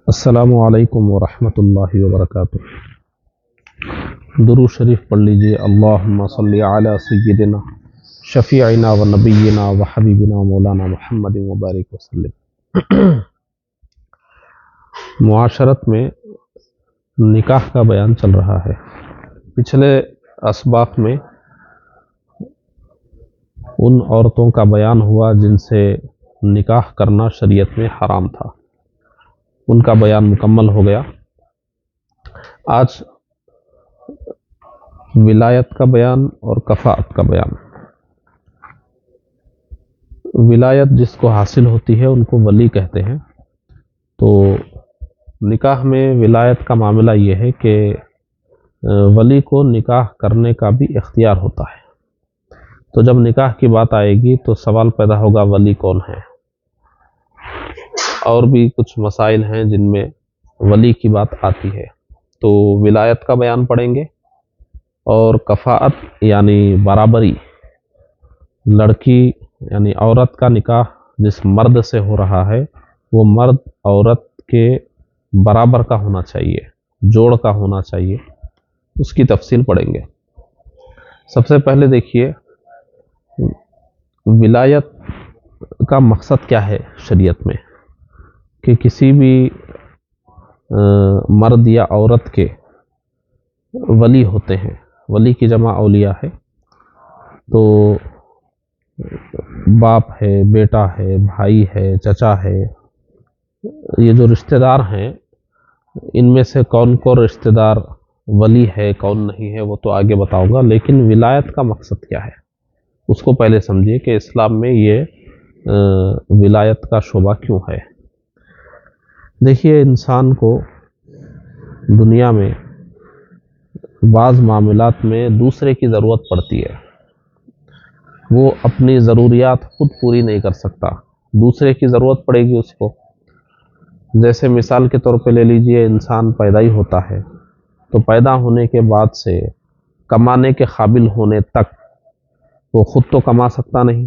السلام علیکم ورحمۃ اللہ وبرکاتہ۔ درود شریف پڑھ لیجئے۔ اللہم صلی علی سیدنا شفیعنا و نبینا و حبیبنا مولانا محمد مبارک وسلم۔ معاشرت میں نکاح کا بیان چل رہا ہے۔ پچھلے اسباق میں ان عورتوں کا بیان ہوا جن سے نکاح کرنا شریعت میں حرام تھا، ان کا بیان مکمل ہو گیا۔ آج ولایت کا بیان اور کفاءت کا بیان۔ ولایت جس کو حاصل ہوتی ہے ان کو ولی کہتے ہیں۔ تو نکاح میں ولایت کا معاملہ یہ ہے کہ ولی کو نکاح کرنے کا بھی اختیار ہوتا ہے۔ تو جب نکاح کی بات آئے گی تو سوال پیدا ہوگا ولی کون ہے، اور بھی کچھ مسائل ہیں جن میں ولی کی بات آتی ہے۔ تو ولایت کا بیان پڑھیں گے، اور کفاءت یعنی برابری، لڑکی یعنی عورت کا نکاح جس مرد سے ہو رہا ہے وہ مرد عورت کے برابر کا ہونا چاہیے، جوڑ کا ہونا چاہیے، اس کی تفصیل پڑھیں گے۔ سب سے پہلے دیکھیے ولایت کا مقصد کیا ہے شریعت میں، کہ کسی بھی مرد یا عورت کے ولی ہوتے ہیں۔ ولی کی جمع اولیاء ہے، تو باپ ہے، بیٹا ہے، بھائی ہے، چچا ہے، یہ جو رشتہ دار ہیں ان میں سے کون کون رشتہ دار ولی ہے کون نہیں ہے وہ تو آگے بتاؤں گا، لیکن ولایت کا مقصد کیا ہے اس کو پہلے سمجھیے کہ اسلام میں یہ ولایت کا شعبہ کیوں ہے۔ دیکھیے انسان کو دنیا میں بعض معاملات میں دوسرے کی ضرورت پڑتی ہے، وہ اپنی ضروریات خود پوری نہیں کر سکتا، دوسرے کی ضرورت پڑے گی اس کو۔ جیسے مثال کے طور پہ لے لیجئے، انسان پیدا ہی ہوتا ہے تو پیدا ہونے کے بعد سے کمانے کے قابل ہونے تک وہ خود تو کما سکتا نہیں،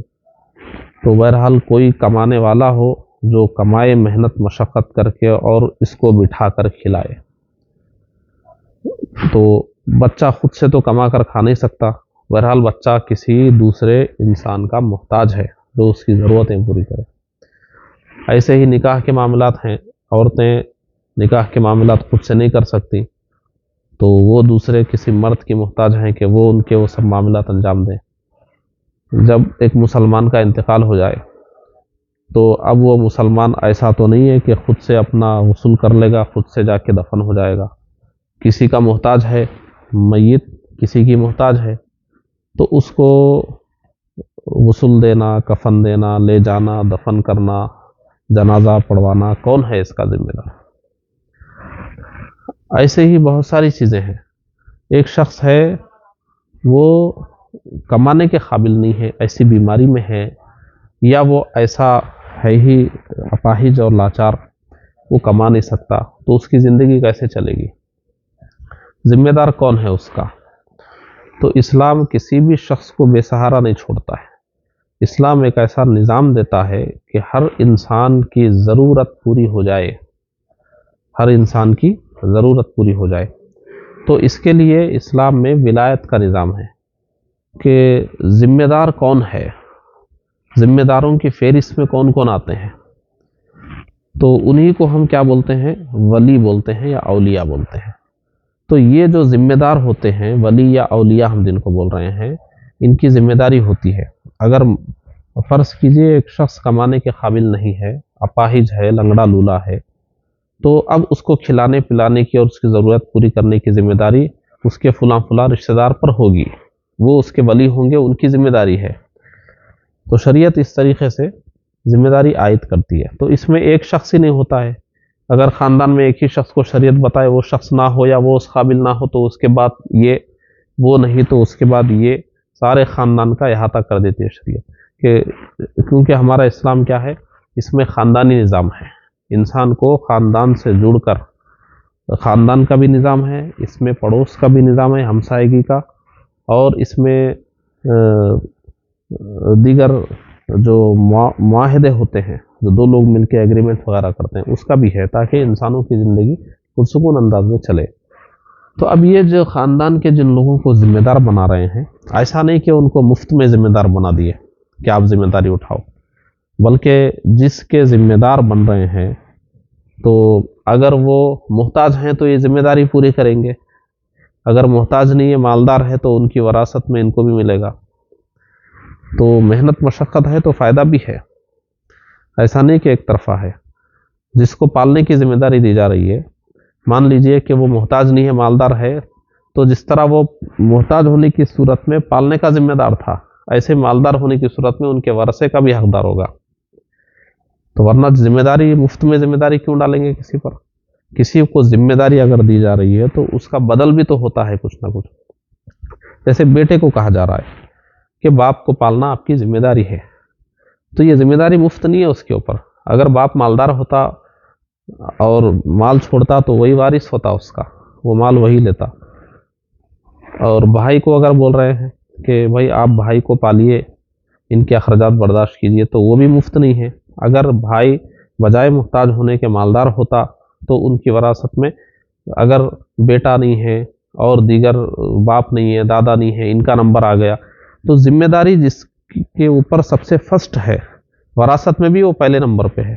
تو بہرحال کوئی کمانے والا ہو جو کمائے محنت مشقت کر کے اور اس کو بٹھا کر کھلائے۔ تو بچہ خود سے تو کما کر کھا نہیں سکتا، بہرحال بچہ کسی دوسرے انسان کا محتاج ہے جو اس کی ضرورتیں پوری کرے۔ ایسے ہی نکاح کے معاملات ہیں، عورتیں نکاح کے معاملات خود سے نہیں کر سکتی، تو وہ دوسرے کسی مرد کی محتاج ہیں کہ وہ ان کے وہ سب معاملات انجام دیں۔ جب ایک مسلمان کا انتقال ہو جائے تو اب وہ مسلمان ایسا تو نہیں ہے کہ خود سے اپنا غسل کر لے گا، خود سے جا کے دفن ہو جائے گا، کسی کا محتاج ہے، میت کسی کی محتاج ہے، تو اس کو غسل دینا، کفن دینا، لے جانا، دفن کرنا، جنازہ پڑھوانا، کون ہے اس کا ذمہ دار؟ ایسے ہی بہت ساری چیزیں ہیں۔ ایک شخص ہے وہ کمانے کے قابل نہیں ہے، ایسی بیماری میں ہے، یا وہ ایسا ہے ہی اپاہج اور لاچار، وہ کما نہیں سکتا، تو اس کی زندگی کیسے چلے گی؟ ذمہ دار کون ہے اس کا؟ تو اسلام کسی بھی شخص کو بے سہارا نہیں چھوڑتا ہے۔ اسلام ایک ایسا نظام دیتا ہے کہ ہر انسان کی ضرورت پوری ہو جائے، ہر انسان کی ضرورت پوری ہو جائے۔ تو اس کے لیے اسلام میں ولایت کا نظام ہے کہ ذمہ دار کون ہے، ذمہ داروں کی فہرست میں کون کون آتے ہیں، تو انہی کو ہم کیا بولتے ہیں؟ ولی بولتے ہیں یا اولیاء بولتے ہیں۔ تو یہ جو ذمہ دار ہوتے ہیں، ولی یا اولیاء ہم جن کو بول رہے ہیں، ان کی ذمہ داری ہوتی ہے۔ اگر فرض کیجئے ایک شخص کمانے کے قابل نہیں ہے، اپاہج ہے، لنگڑا لولا ہے، تو اب اس کو کھلانے پلانے کی اور اس کی ضرورت پوری کرنے کی ذمہ داری اس کے فلاں فلاں رشتہ دار پر ہوگی، وہ اس کے ولی ہوں گے، ان کی ذمہ داری ہے۔ تو شریعت اس طریقے سے ذمہ داری عائد کرتی ہے۔ تو اس میں ایک شخص ہی نہیں ہوتا ہے، اگر خاندان میں ایک ہی شخص کو شریعت بتائے وہ شخص نہ ہو یا وہ اس قابل نہ ہو تو اس کے بعد یہ، وہ نہیں تو اس کے بعد یہ، سارے خاندان کا احاطہ کر دیتی ہے شریعت، کہ کیونکہ ہمارا اسلام کیا ہے، اس میں خاندانی نظام ہے، انسان کو خاندان سے جڑ کر خاندان کا بھی نظام ہے، اس میں پڑوس کا بھی نظام ہے، ہمسائیگی کا، اور اس میں دیگر جو معاہدے ہوتے ہیں جو دو لوگ مل کے ایگریمنٹ وغیرہ کرتے ہیں اس کا بھی ہے، تاکہ انسانوں کی زندگی پرسکون انداز میں چلے۔ تو اب یہ جو خاندان کے جن لوگوں کو ذمہ دار بنا رہے ہیں، ایسا نہیں کہ ان کو مفت میں ذمہ دار بنا دیے کہ آپ ذمہ داری اٹھاؤ، بلکہ جس کے ذمہ دار بن رہے ہیں تو اگر وہ محتاج ہیں تو یہ ذمہ داری پوری کریں گے، اگر محتاج نہیں ہے مالدار ہے تو ان کی وراثت میں ان کو بھی ملے گا۔ تو محنت مشقت ہے تو فائدہ بھی ہے، ایسا نہیں کہ ایک طرفہ ہے۔ جس کو پالنے کی ذمہ داری دی جا رہی ہے، مان لیجئے کہ وہ محتاج نہیں ہے مالدار ہے، تو جس طرح وہ محتاج ہونے کی صورت میں پالنے کا ذمہ دار تھا، ایسے مالدار ہونے کی صورت میں ان کے ورثے کا بھی حقدار ہوگا۔ تو ورنہ ذمہ داری مفت میں ذمہ داری کیوں ڈالیں گے کسی پر؟ کسی کو ذمہ داری اگر دی جا رہی ہے تو اس کا بدل بھی تو ہوتا ہے کچھ نہ کچھ۔ جیسے بیٹے کو کہا جا رہا ہے کہ باپ کو پالنا آپ کی ذمہ داری ہے، تو یہ ذمہ داری مفت نہیں ہے اس کے اوپر۔ اگر باپ مالدار ہوتا اور مال چھوڑتا تو وہی وارث ہوتا اس کا، وہ مال وہی لیتا۔ اور بھائی کو اگر بول رہے ہیں کہ بھائی آپ بھائی کو پالیے، ان کے اخراجات برداشت کیجیے، تو وہ بھی مفت نہیں ہے۔ اگر بھائی بجائے محتاج ہونے کے مالدار ہوتا تو ان کی وراثت میں اگر بیٹا نہیں ہے اور دیگر باپ نہیں ہے، دادا نہیں ہے، ان کا نمبر آ گیا، تو ذمہ داری جس کے اوپر سب سے فرسٹ ہے وراثت میں بھی وہ پہلے نمبر پہ ہے،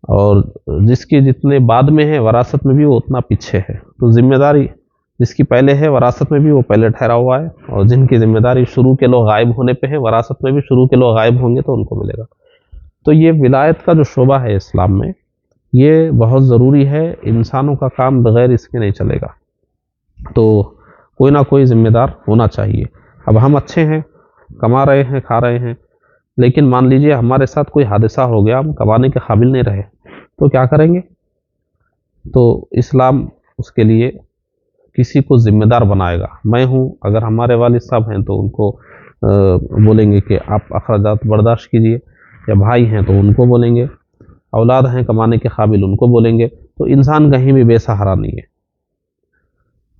اور جس کی جتنے بعد میں ہے وراثت میں بھی وہ اتنا پیچھے ہے۔ تو ذمہ داری جس کی پہلے ہے وراثت میں بھی وہ پہلے ٹھہرا ہوا ہے، اور جن کی ذمہ داری شروع کے لوگ غائب ہونے پہ ہے وراثت میں بھی شروع کے لوگ غائب ہوں گے تو ان کو ملے گا۔ تو یہ ولایت کا جو شعبہ ہے اسلام میں، یہ بہت ضروری ہے، انسانوں کا کام بغیر اس کے نہیں چلے گا۔ تو کوئی نہ کوئی ذمہ دار ہونا چاہیے۔ اب ہم اچھے ہیں، کما رہے ہیں، کھا رہے ہیں، لیکن مان لیجئے ہمارے ساتھ کوئی حادثہ ہو گیا، ہم کمانے کے قابل نہیں رہے، تو کیا کریں گے؟ تو اسلام اس کے لیے کسی کو ذمہ دار بنائے گا۔ میں ہوں، اگر ہمارے والد صاحب ہیں تو ان کو بولیں گے کہ آپ اخراجات برداشت کیجیے، یا بھائی ہیں تو ان کو بولیں گے، اولاد ہیں کمانے کے قابل ان کو بولیں گے۔ تو انسان کہیں بھی بے سہارا نہیں ہے۔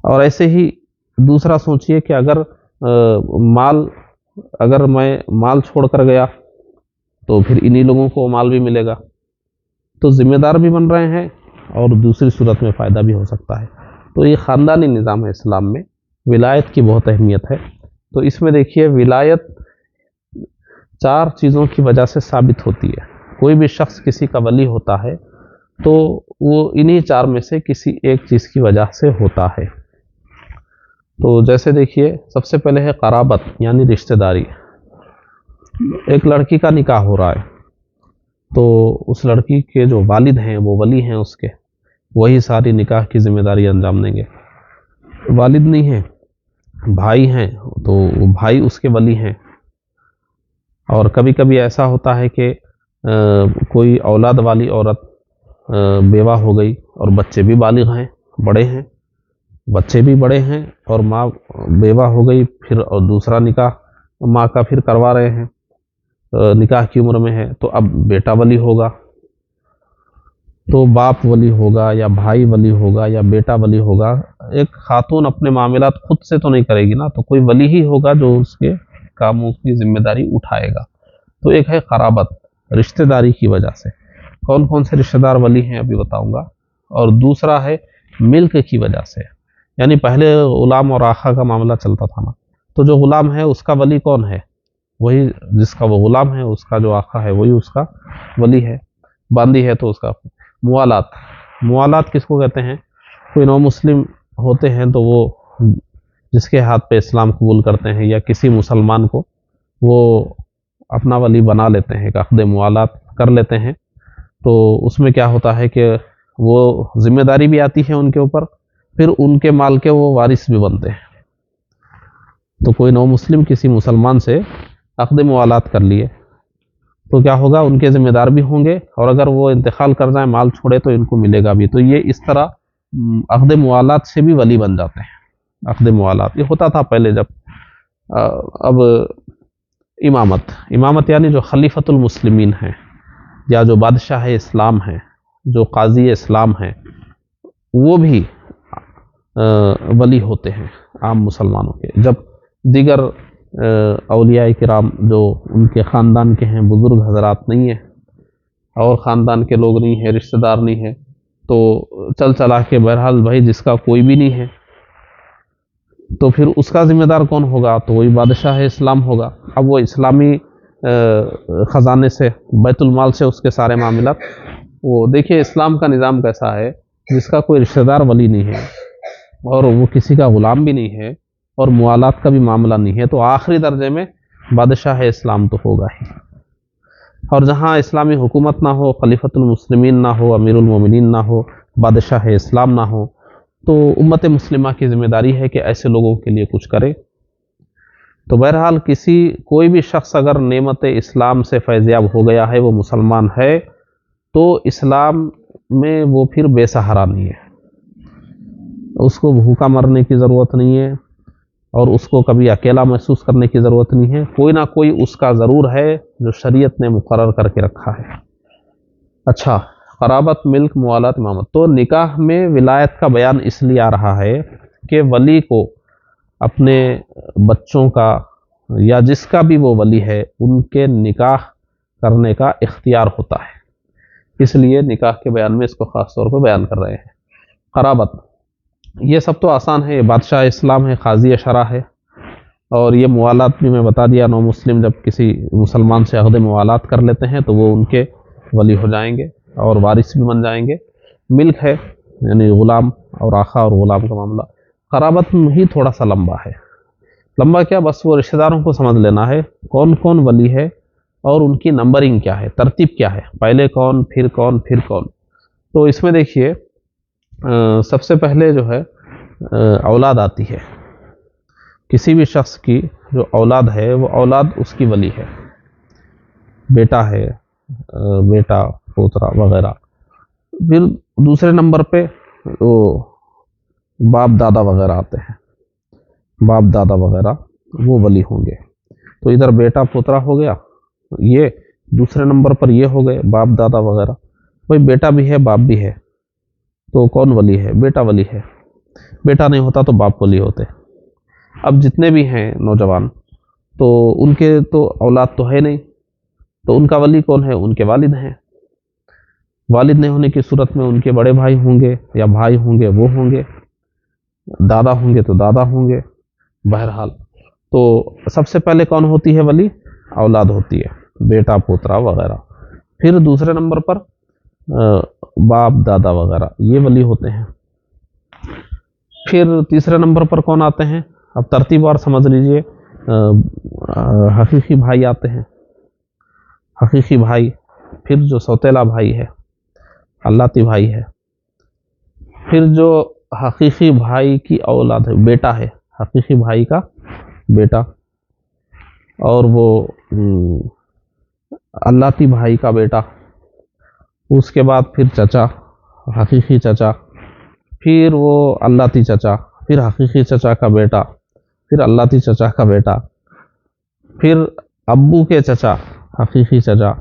اور ایسے ہی دوسرا سوچئے کہ اگر میں مال چھوڑ کر گیا تو پھر انہی لوگوں کو مال بھی ملے گا، تو ذمہ دار بھی بن رہے ہیں اور دوسری صورت میں فائدہ بھی ہو سکتا ہے۔ تو یہ خاندانی نظام ہے اسلام میں، ولایت کی بہت اہمیت ہے۔ تو اس میں دیکھیے ولایت 4 چیزوں کی وجہ سے ثابت ہوتی ہے۔ کوئی بھی شخص کسی کا ولی ہوتا ہے تو وہ انہی 4 میں سے کسی ایک چیز کی وجہ سے ہوتا ہے۔ تو جیسے دیکھیے، سب سے پہلے ہے قرابت، یعنی رشتہ داری۔ ایک لڑکی کا نکاح ہو رہا ہے تو اس لڑکی کے جو والد ہیں وہ ولی ہیں اس کے، وہی ساری نکاح کی ذمہ داری انجام دیں گے۔ والد نہیں ہیں، بھائی ہیں تو بھائی اس کے ولی ہیں۔ اور کبھی کبھی ایسا ہوتا ہے کہ کوئی اولاد والی عورت بیوہ ہو گئی اور بچے بھی بالغ ہیں، بڑے ہیں، بچے بھی بڑے ہیں، اور ماں بیوہ ہو گئی پھر، اور دوسرا نکاح ماں کا پھر کروا رہے ہیں، نکاح کی عمر میں ہے، تو اب بیٹا ولی ہوگا، تو باپ ولی ہوگا یا بھائی ولی ہوگا یا بیٹا ولی ہوگا۔ ایک خاتون اپنے معاملات خود سے تو نہیں کرے گی نا، تو کوئی ولی ہی ہوگا جو اس کے کاموں کی ذمہ داری اٹھائے گا۔ تو ایک ہے قرابت، رشتہ داری کی وجہ سے۔ کون کون سے رشتہ دار ولی ہیں ابھی بتاؤں گا۔ اور دوسرا ہے ملک کی وجہ سے، یعنی پہلے غلام اور آقا کا معاملہ چلتا تھا نا، تو جو غلام ہے اس کا ولی کون ہے؟ وہی جس کا وہ غلام ہے، اس کا جو آقا ہے وہی اس کا ولی ہے۔ باندی ہے تو اس کا موالات کس کو کہتے ہیں؟ کوئی نو مسلم ہوتے ہیں تو وہ جس کے ہاتھ پہ اسلام قبول کرتے ہیں یا کسی مسلمان کو وہ اپنا ولی بنا لیتے ہیں، ایک عقد موالات کر لیتے ہیں، تو اس میں کیا ہوتا ہے کہ وہ ذمہ داری بھی آتی ہے ان کے اوپر، پھر ان کے مال کے وہ وارث بھی بنتے ہیں۔ تو کوئی نو مسلم کسی مسلمان سے عقد موالات کر لیے تو کیا ہوگا؟ ان کے ذمہ دار بھی ہوں گے، اور اگر وہ انتقال کر جائیں مال چھوڑے تو ان کو ملے گا بھی۔ تو یہ اس طرح عقد موالات سے بھی ولی بن جاتے ہیں۔ عقد موالات یہ ہوتا تھا پہلے جب اب امامت یعنی جو خلیفۃ المسلمین ہیں، یا جو بادشاہ اسلام ہیں، جو قاضی اسلام ہیں، وہ بھی ولی ہوتے ہیں عام مسلمانوں کے۔ جب دیگر اولیاء کرام جو ان کے خاندان کے ہیں، بزرگ حضرات نہیں ہیں، اور خاندان کے لوگ نہیں ہیں، رشتہ دار نہیں ہے، تو چل چلا کے بہرحال بھائی جس کا کوئی بھی نہیں ہے تو پھر اس کا ذمہ دار کون ہوگا؟ تو وہی بادشاہ اسلام ہوگا۔ اب وہ اسلامی خزانے سے، بیت المال سے اس کے سارے معاملات، وہ دیکھیے اسلام کا نظام کیسا ہے، جس کا کوئی رشتہ دار ولی نہیں ہے اور وہ کسی کا غلام بھی نہیں ہے اور موالات کا بھی معاملہ نہیں ہے، تو آخری درجے میں بادشاہ اسلام تو ہوگا ہی۔ اور جہاں اسلامی حکومت نہ ہو، خلیفۃ المسلمین نہ ہو، امیر المومنین نہ ہو، بادشاہ اسلام نہ ہو، تو امت مسلمہ کی ذمہ داری ہے کہ ایسے لوگوں کے لیے کچھ کرے۔ تو بہرحال کوئی بھی شخص اگر نعمت اسلام سے فیضیاب ہو گیا ہے، وہ مسلمان ہے، تو اسلام میں وہ پھر بے سہارا نہیں ہے، اس کو بھوکا مرنے کی ضرورت نہیں ہے اور اس کو کبھی اکیلا محسوس کرنے کی ضرورت نہیں ہے، کوئی نہ کوئی اس کا ضرور ہے جو شریعت نے مقرر کر کے رکھا ہے۔ اچھا، قرابت، ملک، موالات، امامت، تو نکاح میں ولایت کا بیان اس لیے آ رہا ہے کہ ولی کو اپنے بچوں کا یا جس کا بھی وہ ولی ہے ان کے نکاح کرنے کا اختیار ہوتا ہے، اس لیے نکاح کے بیان میں اس کو خاص طور پہ بیان کر رہے ہیں۔ قرابت، یہ سب تو آسان ہے، بادشاہ اسلام ہے، قاضی شرع ہے، اور یہ موالات بھی میں بتا دیا، نو مسلم جب کسی مسلمان سے عقد موالات کر لیتے ہیں تو وہ ان کے ولی ہو جائیں گے اور وارث بھی بن جائیں گے۔ ملک ہے، یعنی غلام اور آقا اور غلام کا معاملہ۔ قرابت ہی تھوڑا سا لمبا ہے، لمبا کیا، بس وہ رشتہ داروں کو سمجھ لینا ہے کون کون ولی ہے اور ان کی نمبرنگ کیا ہے، ترتیب کیا ہے، پہلے کون پھر کون پھر کون۔ تو اس میں دیکھیے سب سے پہلے جو ہے اولاد آتی ہے، کسی بھی شخص کی جو اولاد ہے وہ اولاد اس کی ولی ہے، بیٹا ہے، بیٹا، پوترا وغیرہ۔ پھر دوسرے نمبر پہ وہ باپ دادا وغیرہ آتے ہیں، باپ دادا وغیرہ وہ ولی ہوں گے۔ تو ادھر بیٹا پوترا ہو گیا، یہ دوسرے نمبر پر یہ ہو گئے باپ دادا وغیرہ۔ بھائی بیٹا بھی ہے باپ بھی ہے تو کون ولی ہے؟ بیٹا ولی ہے، بیٹا نہیں ہوتا تو باپ ولی ہوتے۔ اب جتنے بھی ہیں نوجوان تو ان کے تو اولاد تو ہے نہیں، تو ان کا ولی کون ہے؟ ان کے والد ہیں۔ والد نہیں ہونے کی صورت میں ان کے بڑے بھائی ہوں گے یا بھائی ہوں گے، وہ ہوں گے، دادا ہوں گے تو دادا ہوں گے۔ بہرحال تو سب سے پہلے کون ہوتی ہے ولی؟ اولاد ہوتی ہے، بیٹا پوترا وغیرہ۔ پھر دوسرے نمبر پر باپ دادا وغیرہ، یہ ولی ہوتے ہیں۔ پھر تیسرے نمبر پر کون آتے ہیں؟ اب ترتیب اور سمجھ لیجئے، حقیقی بھائی آتے ہیں، حقیقی بھائی، پھر جو سوتیلا بھائی ہے، حلاتی بھائی ہے، پھر جو حقیقی بھائی کی اولاد ہے، بیٹا ہے، حقیقی بھائی کا بیٹا، اور وہ حلاتی بھائی کا بیٹا، اس کے بعد پھر چچا، حقیقی چچا، پھر وہ حلاتی چچا، پھر حقیقی چچا کا بیٹا، پھر حلاتی چچا کا بیٹا، پھر ابو کے چچا، حقیقی چچا،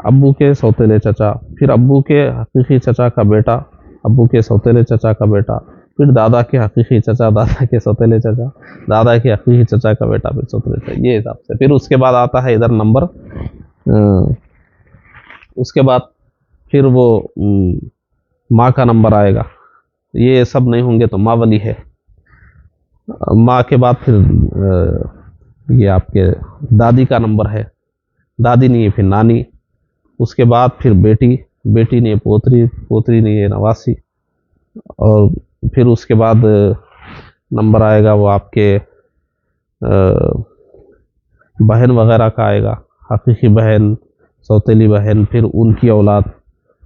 ابو کے سوتیلے چچا، پھر ابو کے حقیقی چچا کا بیٹا، ابو کے سوتیلے چچا کا بیٹا، پھر دادا کے حقیقی چچا، دادا کے سوتیلے چچا، دادا کے حقیقی چچا کا بیٹا، پھر سوتیلے چچا، یہ حساب سے۔ پھر اس کے بعد آتا ہے ادھر نمبر، اس کے بعد پھر وہ ماں کا نمبر آئے گا، یہ سب نہیں ہوں گے تو ماں ولی ہے۔ ماں کے بعد پھر یہ آپ کے دادی کا نمبر ہے، دادی نہیں ہے پھر نانی، اس کے بعد پھر بیٹی، بیٹی نہیں ہے پوتری، پوتری نہیں ہے نواسی، اور پھر اس کے بعد نمبر آئے گا وہ آپ کے بہن وغیرہ کا آئے گا، حقیقی بہن، سوتیلی بہن، پھر ان کی اولاد،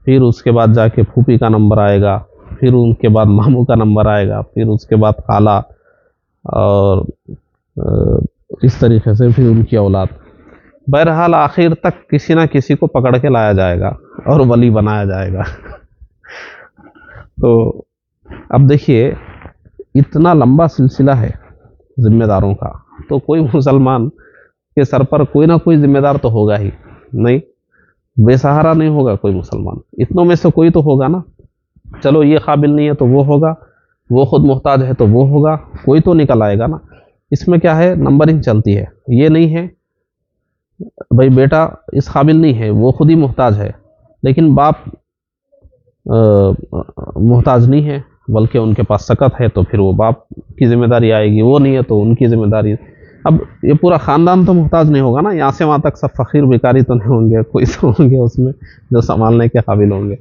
پھر اس کے بعد جا کے پھوپھی کا نمبر آئے گا، پھر ان کے بعد ماموں کا نمبر آئے گا، پھر اس کے بعد خالہ، اور اس طریقے سے پھر ان کی اولاد۔ بہرحال آخر تک کسی نہ کسی کو پکڑ کے لایا جائے گا اور ولی بنایا جائے گا۔ تو اب دیکھیے اتنا لمبا سلسلہ ہے ذمہ داروں کا، تو کوئی مسلمان کے سر پر کوئی نہ کوئی ذمہ دار تو ہوگا ہی، نہیں بے سہارا نہیں ہوگا کوئی مسلمان، اتنوں میں سے کوئی تو ہوگا نا۔ چلو یہ قابل نہیں ہے تو وہ ہوگا، وہ خود محتاج ہے تو وہ ہوگا، کوئی تو نکل آئے گا نا۔ اس میں کیا ہے، نمبرنگ چلتی ہے، یہ نہیں ہے بھائی بیٹا اس قابل نہیں ہے، وہ خود ہی محتاج ہے، لیکن باپ محتاج نہیں ہے بلکہ ان کے پاس سکت ہے تو پھر وہ باپ کی ذمہ داری آئے گی، وہ نہیں ہے تو ان کی ذمہ داری۔ اب یہ پورا خاندان تو محتاج نہیں ہوگا نا، یہاں سے وہاں تک سب فقیر بیکاری تو نہیں ہوں گے، کوئی تو ہوں گے اس میں جو سنبھالنے کے قابل ہوں گے۔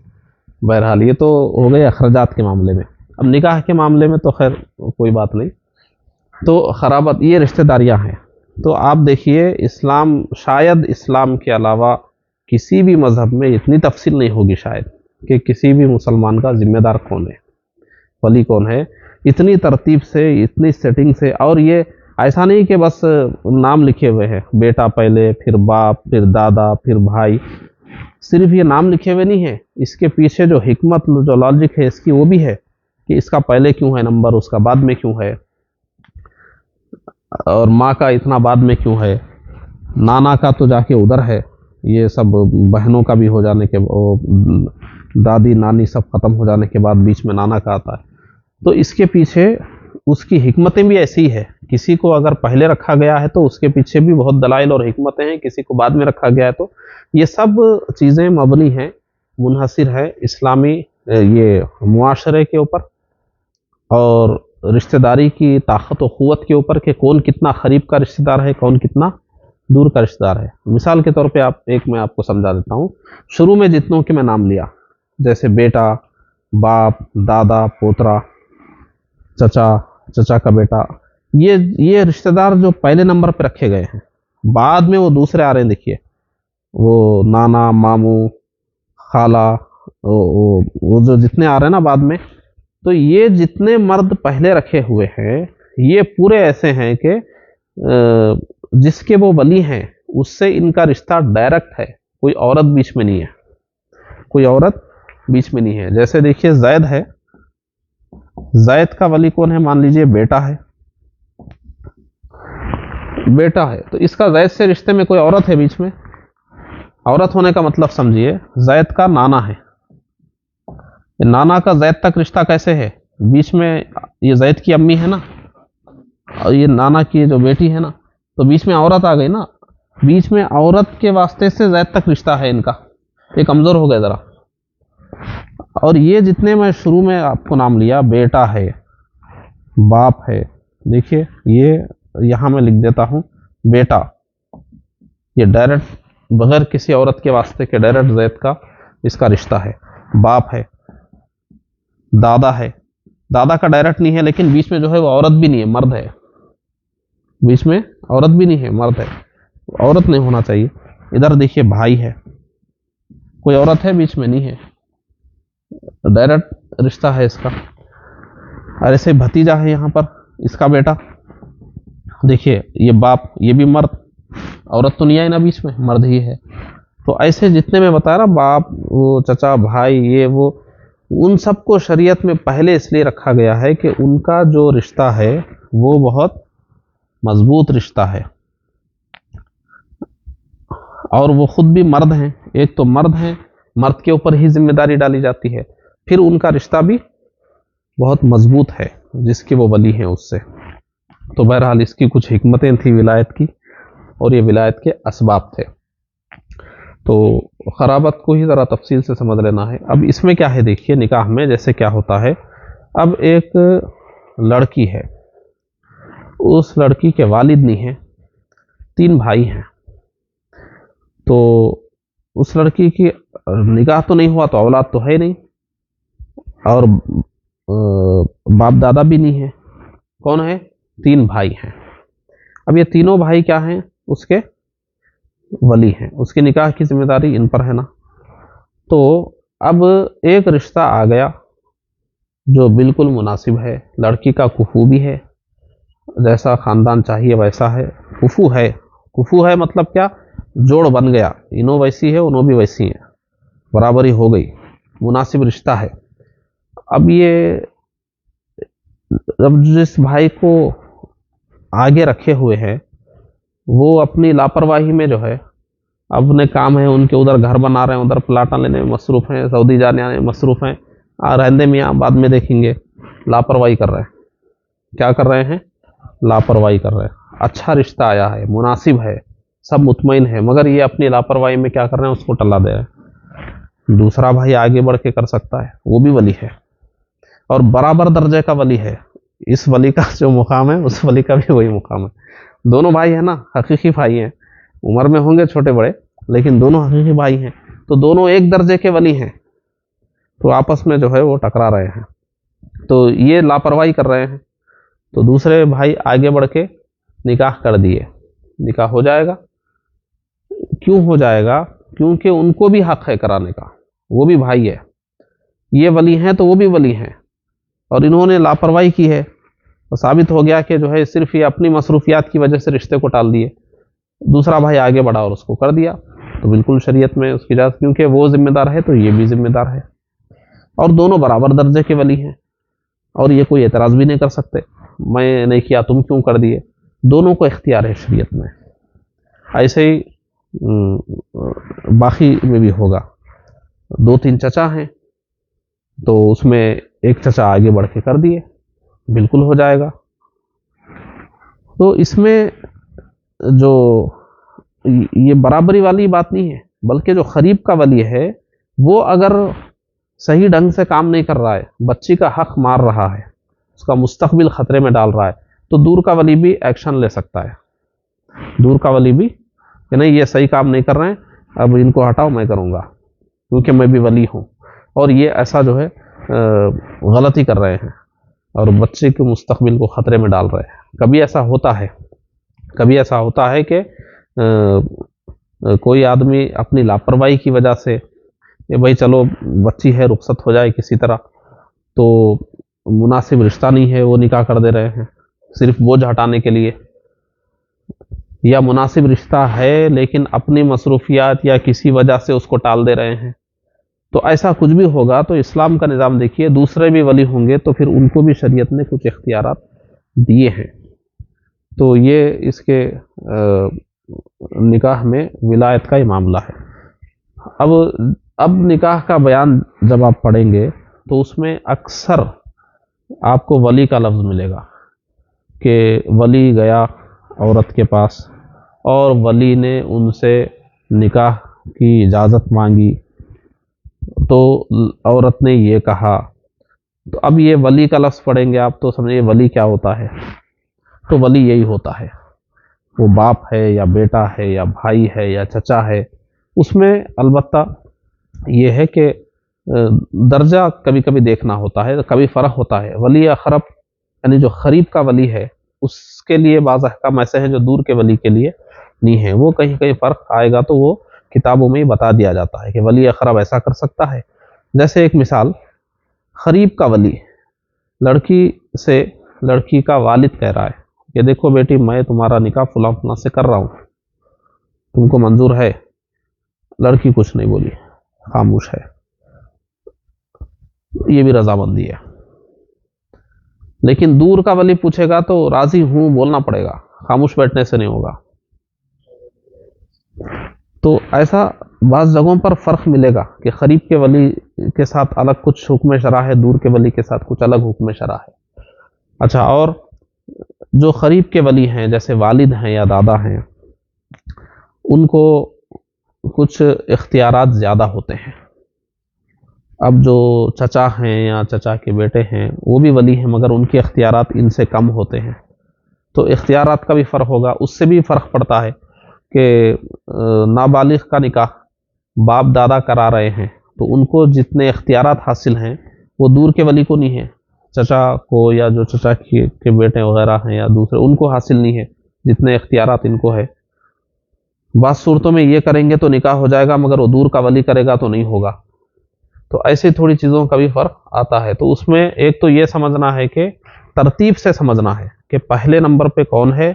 بہرحال یہ تو ہو گئے اخراجات کے معاملے میں۔ اب نکاح کے معاملے میں تو خیر کوئی بات نہیں، تو خرابت یہ رشتہ داریاں ہیں۔ تو آپ دیکھیے اسلام، شاید اسلام کے علاوہ کسی بھی مذہب میں اتنی تفصیل نہیں ہوگی شاید کہ کسی بھی مسلمان کا ذمہ دار کون ہے، ولی کون ہے، اتنی ترتیب سے، اتنی سیٹنگ سے۔ اور یہ ایسا نہیں کہ بس نام لکھے ہوئے ہیں، بیٹا پہلے، پھر باپ، پھر دادا، پھر بھائی، صرف یہ نام لکھے ہوئے نہیں ہے، اس کے پیچھے جو حکمت، جو لاجک ہے اس کی وہ بھی ہے کہ اس کا پہلے کیوں ہے نمبر، اس کا بعد میں کیوں ہے، اور ماں کا اتنا بعد میں کیوں ہے، نانا کا تو جا کے ادھر ہے، یہ سب بہنوں کا بھی ہو جانے کے، دادی نانی سب ختم ہو جانے کے بعد بیچ میں نانا کا آتا ہے۔ تو اس کے پیچھے اس کی حکمتیں بھی ایسی ہی ہے، کسی کو اگر پہلے رکھا گیا ہے تو اس کے پیچھے بھی بہت دلائل اور حکمتیں ہیں، کسی کو بعد میں رکھا گیا ہے تو یہ سب چیزیں مبنی ہیں، منحصر ہے اسلامی یہ معاشرے کے اوپر اور رشتہ داری کی طاقت و قوت کے اوپر کہ کون کتنا قریب کا رشتہ دار ہے، کون کتنا دور کا رشتہ دار ہے۔ مثال کے طور پہ میں آپ کو سمجھا دیتا ہوں۔ شروع میں جتنوں کے میں نام لیا، جیسے بیٹا، باپ، دادا، پوترا، چچا کا بیٹا، یہ رشتہ دار جو پہلے نمبر پہ رکھے گئے ہیں، بعد میں وہ دوسرے آ رہے ہیں، دیکھیے وہ نانا، ماموں، خالہ، وہ جو جتنے آ رہے ہیں نا بعد میں، تو یہ جتنے مرد پہلے رکھے ہوئے ہیں یہ پورے ایسے ہیں کہ جس کے وہ ولی ہیں اس سے ان کا رشتہ ڈائریکٹ ہے، کوئی عورت بیچ میں نہیں ہے، کوئی عورت بیچ میں نہیں ہے۔ جیسے دیکھیے زید ہے، زید کا ولی کون ہے؟ مان لیجئے بیٹا ہے، بیٹا ہے تو اس کا زید سے رشتے میں کوئی عورت ہے بیچ میں؟ عورت ہونے کا مطلب سمجھیے زید کا نانا ہے، نانا کا زید تک رشتہ کیسے ہے؟ بیچ میں یہ زید کی امی ہے نا، اور یہ نانا کی جو بیٹی ہے نا، تو بیچ میں عورت آ گئی نا، بیچ میں عورت کے واسطے سے زید تک رشتہ ہے ان کا، یہ کمزور ہو گئے ذرا۔ اور یہ جتنے میں شروع میں آپ کو نام لیا، بیٹا ہے، باپ ہے، دیکھیے یہ یہاں میں لکھ دیتا ہوں بیٹا، یہ ڈائریکٹ بغیر کسی عورت کے واسطے کے ڈائریکٹ زید کا اس کا رشتہ ہے۔ باپ ہے، دادا ہے، دادا کا ڈائریکٹ نہیں ہے لیکن بیچ میں جو ہے وہ عورت بھی نہیں ہے، مرد ہے، بیچ میں عورت بھی نہیں ہے، مرد ہے، عورت نہیں ہونا چاہیے۔ ادھر دیکھیے بھائی ہے، کوئی عورت ہے بیچ میں؟ نہیں ہے، ڈائریکٹ رشتہ ہے اس کا۔ اور ایسے بھتیجا ہے یہاں پر، اس کا بیٹا، دیکھیے یہ باپ، یہ بھی مرد، عورت تو نہیں آئی نا بیچ میں، مرد ہی ہے۔ تو ایسے جتنے میں بتایا نا، باپ، وہ چچا، بھائی، یہ وہ، ان سب کو شریعت میں پہلے اس لیے رکھا گیا ہے کہ ان کا جو رشتہ ہے وہ بہت مضبوط رشتہ ہے، اور وہ خود بھی مرد ہیں، ایک تو مرد ہیں، مرد کے اوپر ہی ذمہ داری ڈالی جاتی ہے، پھر ان کا رشتہ بھی بہت مضبوط ہے جس کے وہ ولی ہیں اس سے۔ تو بہرحال اس کی کچھ حکمتیں تھیں ولایت کی، اور یہ ولایت کے اسباب تھے۔ تو خرابت کو ہی ذرا تفصیل سے سمجھ لینا ہے۔ اب اس میں کیا ہے، دیکھیے نکاح میں جیسے کیا ہوتا ہے، اب ایک لڑکی ہے، اس لڑکی کے والد نہیں ہیں، 3 بھائی ہیں، تو اس لڑکی کی نکاح تو نہیں ہوا تو اولاد تو ہے نہیں، اور باپ دادا بھی نہیں ہے، کون ہے؟ 3 بھائی ہیں۔ اب یہ تینوں بھائی کیا ہیں؟ اس کے ولی ہیں، اس کی نکاح کی ذمہ داری ان پر ہے نا۔ تو اب ایک رشتہ آ گیا جو بالکل مناسب ہے، لڑکی کا کفو بھی ہے، جیسا خاندان چاہیے ویسا ہے، کفو ہے، کفو ہے مطلب کیا؟ جوڑ بن گیا، انہوں ویسی ہے انہوں بھی ویسی ہیں، برابری ہو گئی، مناسب رشتہ ہے۔ اب یہ اب جس بھائی کو آگے رکھے ہوئے ہیں وہ اپنی لاپرواہی میں جو ہے، اپنے کام ہے ان کے، ادھر گھر بنا رہے ہیں، ادھر پلاٹاں لینے میں مصروف ہیں، سعودی جانے آنے میں مصروف ہیں، رہندے میاں بعد میں دیکھیں گے، لاپرواہی کر رہے ہیں۔ کیا کر رہے ہیں؟ لاپرواہی کر رہے ہیں۔ اچھا رشتہ آیا ہے، مناسب ہے، سب مطمئن ہے، مگر یہ اپنی لاپرواہی میں کیا کر رہے ہیں؟ اس کو ٹلا دے رہے ہیں۔ دوسرا بھائی آگے بڑھ کے کر سکتا ہے، وہ بھی ولی ہے، اور برابر درجے کا ولی ہے۔ اس ولی کا جو مقام ہے اس ولی کا بھی وہی مقام ہے۔ دونوں بھائی ہیں نا، حقیقی بھائی ہیں، عمر میں ہوں گے چھوٹے بڑے لیکن دونوں حقیقی بھائی ہیں، تو دونوں ایک درجے کے ولی ہیں، تو آپس میں جو ہے وہ ٹکرا رہے ہیں، تو یہ لاپرواہی کر رہے ہیں، تو دوسرے بھائی آگے بڑھ کے نکاح کر دیے، نکاح ہو جائے گا۔ کیوں ہو جائے گا؟ کیونکہ ان کو بھی حق ہے کرانے کا، وہ بھی بھائی ہے، یہ ولی ہیں تو وہ بھی ولی ہیں، اور انہوں نے لاپرواہی کی ہے، اور ثابت ہو گیا کہ جو ہے صرف یہ اپنی مصروفیات کی وجہ سے رشتے کو ٹال دیے، دوسرا بھائی آگے بڑھا اور اس کو کر دیا، تو بالکل شریعت میں اس کی اجازت، کیونکہ وہ ذمہ دار ہے تو یہ بھی ذمہ دار ہے، اور دونوں برابر درجے کے ولی ہیں، اور یہ کوئی اعتراض بھی نہیں کر سکتے، میں نہیں کیا تم کیوں کر دیے، دونوں کو اختیار ہے شریعت میں۔ ایسے ہی باقی میں بھی ہوگا، 2-3 چچا ہیں تو اس میں ایک چچا آگے بڑھ کے کر دیے، بالکل ہو جائے گا۔ تو اس میں جو یہ برابری والی بات نہیں ہے، بلکہ جو قریب کا ولی ہے وہ اگر صحیح ڈھنگ سے کام نہیں کر رہا ہے، بچی کا حق مار رہا ہے، اس کا مستقبل خطرے میں ڈال رہا ہے، تو دور کا ولی بھی ایکشن لے سکتا ہے، دور کا ولی بھی کہ نہیں یہ صحیح کام نہیں کر رہے ہیں، اب ان کو ہٹاؤ، میں کروں گا کیونکہ میں بھی ولی ہوں، اور یہ ایسا جو ہے غلطی کر رہے ہیں اور بچے کے مستقبل کو خطرے میں ڈال رہے ہیں۔ کبھی ایسا ہوتا ہے کہ کوئی آدمی اپنی لاپرواہی کی وجہ سے کہ بھائی چلو بچی ہے رخصت ہو جائے کسی طرح، تو مناسب رشتہ نہیں ہے وہ نکاح کر دے رہے ہیں صرف بوجھ ہٹانے کے لیے، یا مناسب رشتہ ہے لیکن اپنی مصروفیات یا کسی وجہ سے اس کو ٹال دے رہے ہیں، تو ایسا کچھ بھی ہوگا تو اسلام کا نظام دیکھیے، دوسرے بھی ولی ہوں گے تو پھر ان کو بھی شریعت نے کچھ اختیارات دیے ہیں، تو یہ اس کے نکاح میں ولایت کا ہی معاملہ ہے۔ اب نکاح کا بیان جب آپ پڑھیں گے تو اس میں اکثر آپ کو ولی کا لفظ ملے گا کہ ولی گیا عورت کے پاس اور ولی نے ان سے نکاح کی اجازت مانگی، تو عورت نے یہ کہا، تو اب یہ ولی کا لفظ پڑھیں گے آپ تو سمجھیں ولی کیا ہوتا ہے، تو ولی یہی ہوتا ہے، وہ باپ ہے یا بیٹا ہے یا بھائی ہے یا چچا ہے، اس میں البتہ یہ ہے کہ درجہ کبھی کبھی دیکھنا ہوتا ہے، کبھی فرق ہوتا ہے، ولی اقرب یعنی جو قریب کا ولی ہے اس کے لیے بعض احکام ایسے ہیں جو دور کے ولی کے لیے نہیں ہیں، وہ کہیں کہیں فرق آئے گا تو وہ کتابوں میں ہی بتا دیا جاتا ہے کہ ولی اقرب ایسا کر سکتا ہے۔ جیسے ایک مثال، قریب کا ولی لڑکی سے لڑکی کا والد کہہ رہا ہے کہ دیکھو بیٹی میں تمہارا نکاح فلاں فلاں سے کر رہا ہوں، تم کو منظور ہے؟ لڑکی کچھ نہیں بولی، خاموش ہے، یہ بھی رضامندی ہے۔ لیکن دور کا ولی پوچھے گا تو راضی ہوں بولنا پڑے گا، خاموش بیٹھنے سے نہیں ہوگا۔ تو ایسا بعض جگہوں پر فرق ملے گا کہ قریب کے ولی کے ساتھ الگ کچھ حکم شرع ہے، دور کے ولی کے ساتھ کچھ الگ حکم شرع ہے۔ اچھا، اور جو قریب کے ولی ہیں جیسے والد ہیں یا دادا ہیں، ان کو کچھ اختیارات زیادہ ہوتے ہیں۔ اب جو چچا ہیں یا چچا کے بیٹے ہیں وہ بھی ولی ہیں مگر ان کے اختیارات ان سے کم ہوتے ہیں، تو اختیارات کا بھی فرق ہوگا۔ اس سے بھی فرق پڑتا ہے کہ نابالغ کا نکاح باپ دادا کرا رہے ہیں تو ان کو جتنے اختیارات حاصل ہیں وہ دور کے ولی کو نہیں ہے، چچا کو یا جو چچا کے بیٹے وغیرہ ہیں یا دوسرے ان کو حاصل نہیں ہے جتنے اختیارات ان کو ہے۔ بعض صورتوں میں یہ کریں گے تو نکاح ہو جائے گا مگر وہ دور کا ولی کرے گا تو نہیں ہوگا، تو ایسی تھوڑی چیزوں کا بھی فرق آتا ہے۔ تو اس میں ایک تو یہ سمجھنا ہے کہ ترتیب سے سمجھنا ہے کہ پہلے نمبر پہ کون ہے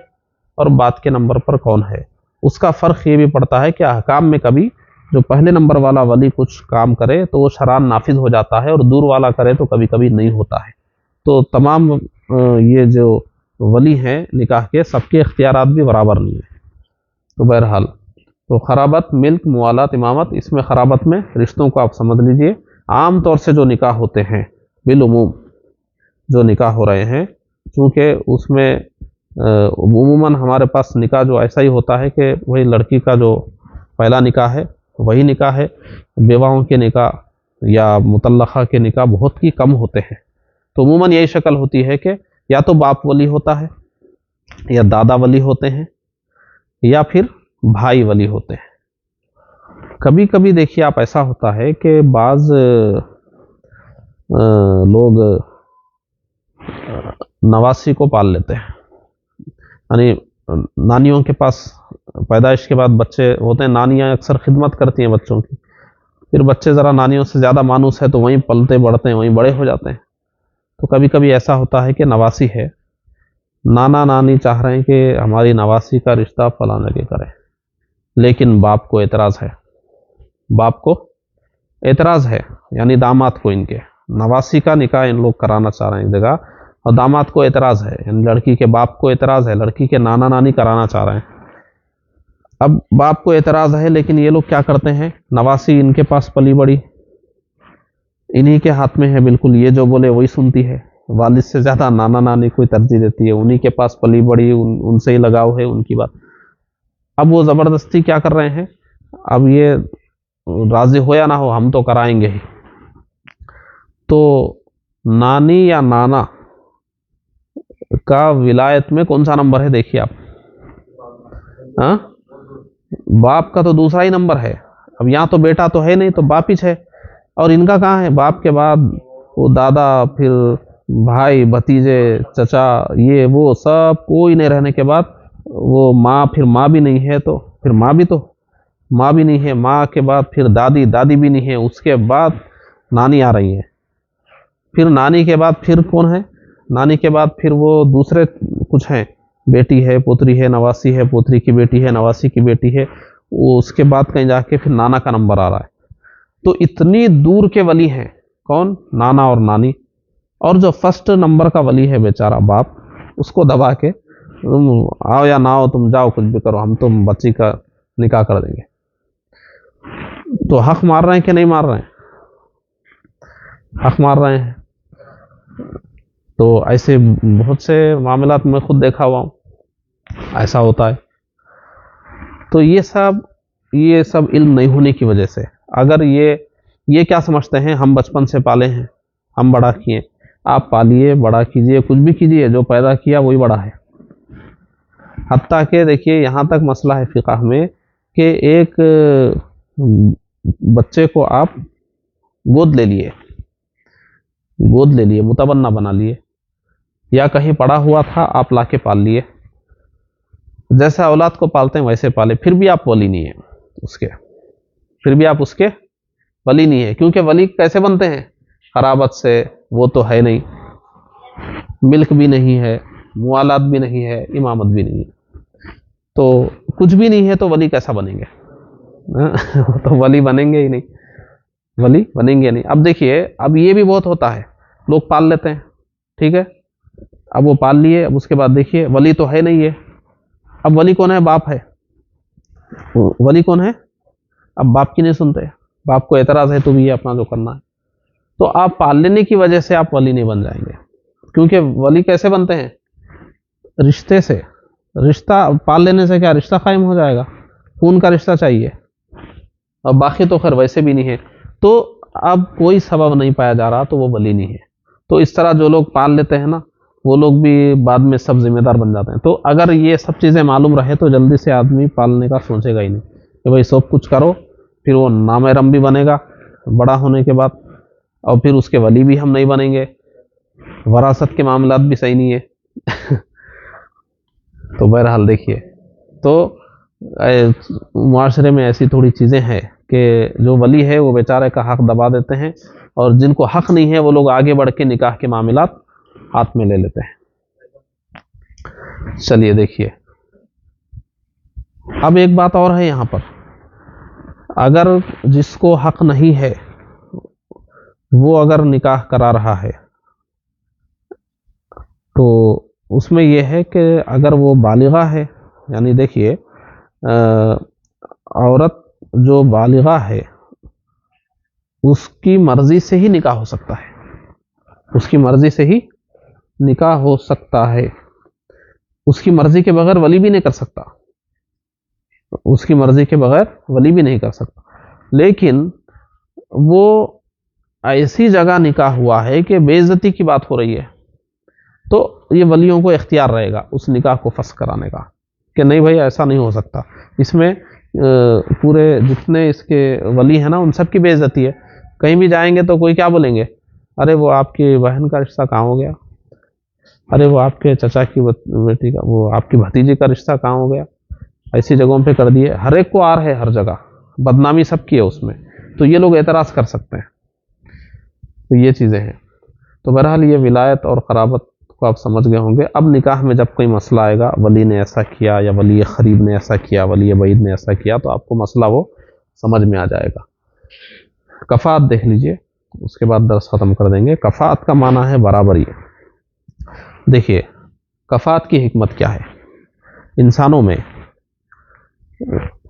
اور بعد کے نمبر پر کون ہے۔ اس کا فرق یہ بھی پڑتا ہے کہ احکام میں کبھی جو پہلے نمبر والا ولی کچھ کام کرے تو وہ شرعاً نافذ ہو جاتا ہے، اور دور والا کرے تو کبھی کبھی نہیں ہوتا ہے۔ تو تمام یہ جو ولی ہیں نکاح کے سب کے اختیارات بھی برابر نہیں ہیں۔ تو بہرحال تو خرابت، ملک، موالات، امامت، اس میں خرابت میں رشتوں کو آپ سمجھ لیجئے، عام طور سے جو نکاح ہوتے ہیں بالعموم جو نکاح ہو رہے ہیں، چونکہ اس میں عموماً ہمارے پاس نکاح جو ایسا ہی ہوتا ہے کہ وہی لڑکی کا جو پہلا نکاح ہے وہی نکاح ہے. بیواؤں کے نکاح یا مطلقہ کے نکاح بہت ہی کم ہوتے ہیں. تو عموماً یہی شکل ہوتی ہے کہ یا تو باپ ولی ہوتا ہے یا دادا ولی ہوتے ہیں یا پھر بھائی ولی ہوتے ہیں. کبھی کبھی دیکھیے آپ ایسا ہوتا ہے کہ بعض لوگ نواسی کو پال لیتے ہیں. یعنی نانیوں کے پاس پیدائش کے بعد بچے ہوتے ہیں. نانیاں اکثر خدمت کرتی ہیں بچوں کی. پھر بچے ذرا نانیوں سے زیادہ مانوس ہے تو وہیں پلتے بڑھتے ہیں, وہیں بڑے ہو جاتے ہیں. تو کبھی کبھی ایسا ہوتا ہے کہ نواسی ہے, نانا نانی چاہ رہے ہیں کہ ہماری نواسی کا رشتہ فلاں جگہ کریں, لیکن باپ کو اعتراض ہے. باپ کو اعتراض ہے, یعنی داماد کو ان کے نواسی کا نکاح ان لوگ کرانا چاہ رہے ہیں ایک جگہ, اور داماد کو اعتراض ہے, یعنی لڑکی کے باپ کو اعتراض ہے, لڑکی کے نانا نانی کرانا چاہ رہے ہیں. اب باپ کو اعتراض ہے, لیکن یہ لوگ کیا کرتے ہیں, نواسی ان کے پاس پلی بڑی, انہی کے ہاتھ میں ہے بالکل, یہ جو بولے وہی سنتی ہے. والد سے زیادہ نانا نانی کو ترجیح دیتی ہے, انہی کے پاس پلی بڑی, ان سے ہی لگاؤ ہے ان کی بات. اب وہ زبردستی کیا کر رہے ہیں, اب یہ راضی ہو یا نہ ہو ہم تو کرائیں گے ہی. تو نانی یا نانا کا ولایت میں کون سا نمبر ہے دیکھیے آپ. ہاں, باپ کا تو دوسرا ہی نمبر ہے. اب یہاں تو بیٹا تو ہے نہیں, تو باپ ہی ہے. اور ان کا کہاں ہے, باپ کے بعد وہ دادا, پھر بھائی بھتیجے چچا, یہ وہ سب کوئی نہیں رہنے کے بعد وہ ماں, پھر ماں بھی نہیں ہے تو پھر ماں بھی نہیں ہے. ماں کے بعد پھر دادی, دادی بھی نہیں ہے. اس کے بعد نانی آ رہی ہے. پھر نانی کے بعد پھر کون ہے, نانی کے بعد پھر وہ دوسرے کچھ ہیں, بیٹی ہے, پوتری ہے, نواسی ہے, پوتری کی بیٹی ہے, نواسی کی بیٹی ہے. وہ اس کے بعد کہیں جا کے پھر نانا کا نمبر آ رہا ہے. تو اتنی دور کے ولی ہیں کون, نانا اور نانی. اور جو فرسٹ نمبر کا ولی ہے بیچارہ باپ, اس کو دبا کے تم آؤ یا نہ آؤ, تم جاؤ کچھ بھی کرو, ہم تم بچی کا نکاح کر دیں گے. تو حق مار رہے ہیں کہ نہیں مار رہے ہیں, حق مار رہے ہیں. تو ایسے بہت سے معاملات میں خود دیکھا ہوا ہوں, ایسا ہوتا ہے. تو یہ سب علم نہیں ہونے کی وجہ سے. اگر یہ کیا سمجھتے ہیں, ہم بچپن سے پالے ہیں, ہم بڑا کیے. آپ پالیے, بڑا کیجئے, کچھ بھی کیجئے, جو پیدا کیا وہی بڑا ہے. حتیٰ کہ دیکھیے یہاں تک مسئلہ ہے فقہ میں کہ ایک بچے کو آپ گود لے لیے, متبنہ بنا لیے, یا کہیں پڑا ہوا تھا آپ لا کے پال لیے, جیسے اولاد کو پالتے ہیں ویسے پالے, پھر بھی آپ ولی نہیں ہیں اس کے, پھر بھی آپ اس کے ولی نہیں ہے. کیونکہ ولی کیسے بنتے ہیں, قرابت سے. وہ تو ہے نہیں, ملک بھی نہیں ہے, موالات بھی نہیں ہے, امامت بھی نہیں ہے. تو کچھ بھی نہیں ہے تو ولی کیسا بنیں گے, تو ولی بنیں گے ہی نہیں, ولی بنیں گے نہیں. اب دیکھیے, اب یہ بھی بہت ہوتا ہے, لوگ پال لیتے ہیں, ٹھیک ہے, اب وہ پال لیے, اب اس کے بعد دیکھیے ولی تو ہے نہیں ہے. اب ولی کون ہے, باپ ہے. ولی کون ہے, اب باپ کی نہیں سنتے, باپ کو اعتراض ہے تو بھی یہ اپنا جو کرنا ہے. تو آپ پال لینے کی وجہ سے آپ ولی نہیں بن جائیں گے. کیونکہ ولی کیسے بنتے ہیں, رشتے سے. رشتہ پال لینے سے کیا رشتہ قائم ہو جائے گا, خون کا رشتہ چاہیے, اور باقی تو خیر ویسے بھی نہیں ہے. تو اب کوئی سبب نہیں پایا جا رہا تو وہ ولی نہیں ہے. تو اس طرح جو لوگ پال لیتے ہیں نا, وہ لوگ بھی بعد میں سب ذمہ دار بن جاتے ہیں. تو اگر یہ سب چیزیں معلوم رہے تو جلدی سے آدمی پالنے کا سوچے گا ہی نہیں کہ بھائی سب کچھ کرو. پھر وہ نامحرم بھی بنے گا بڑا ہونے کے بعد, اور پھر اس کے ولی بھی ہم نہیں بنیں گے, وراثت کے معاملات بھی صحیح نہیں ہے. تو بہرحال دیکھیے, تو معاشرے میں ایسی تھوڑی چیزیں ہیں کہ جو ولی ہے وہ بیچارے کا حق دبا دیتے ہیں, اور جن کو حق نہیں ہے وہ لوگ آگے بڑھ کے نکاح کے معاملات ہاتھ میں لے لیتے ہیں. چلیے دیکھیے, اب ایک بات اور ہے یہاں پر. اگر جس کو حق نہیں ہے وہ اگر نکاح کرا رہا ہے تو اس میں یہ ہے کہ اگر وہ بالغہ ہے, یعنی دیکھیے عورت جو بالغہ ہے اس کی مرضی سے ہی نکاح ہو سکتا ہے, اس کی مرضی سے ہی نکاح ہو سکتا ہے. اس کی مرضی کے بغیر ولی بھی نہیں کر سکتا, اس کی مرضی کے بغیر ولی بھی نہیں کر سکتا. لیکن وہ ایسی جگہ نکاح ہوا ہے کہ بے عزتی کی بات ہو رہی ہے، تو یہ ولیوں کو اختیار رہے گا اس نکاح کو فسخ کرانے کا کہ نہیں بھائی ایسا نہیں ہو سکتا، اس میں پورے جتنے اس کے ولی ہیں نا ان سب کی بے عزتی ہے. کہیں بھی جائیں گے تو کوئی کیا بولیں گے، ارے وہ آپ کی بہن کا رشتہ کہاں ہو گیا، ارے وہ آپ کے چچا کی بیٹی کا، وہ آپ کی بھتیجی کا رشتہ کہاں ہو گیا. ایسی جگہوں پہ کر دیے، ہر ایک کو آر ہے، ہر جگہ بدنامی سب کی ہے اس میں، تو یہ لوگ اعتراض کر سکتے ہیں. تو یہ چیزیں ہیں. تو بہرحال یہ ولایت اور قرابت کو آپ سمجھ گئے ہوں گے. اب نکاح میں جب کوئی مسئلہ آئے گا، ولی نے ایسا کیا یا ولی قریب نے ایسا کیا، ولی بعید نے ایسا کیا، تو آپ کو مسئلہ وہ سمجھ میں آ جائے گا. کفات دیکھ لیجئے، اس کے بعد درس ختم کر دیں گے. کفات کا معنی ہے برابری. دیکھیے کفات کی حکمت کیا ہے. انسانوں میں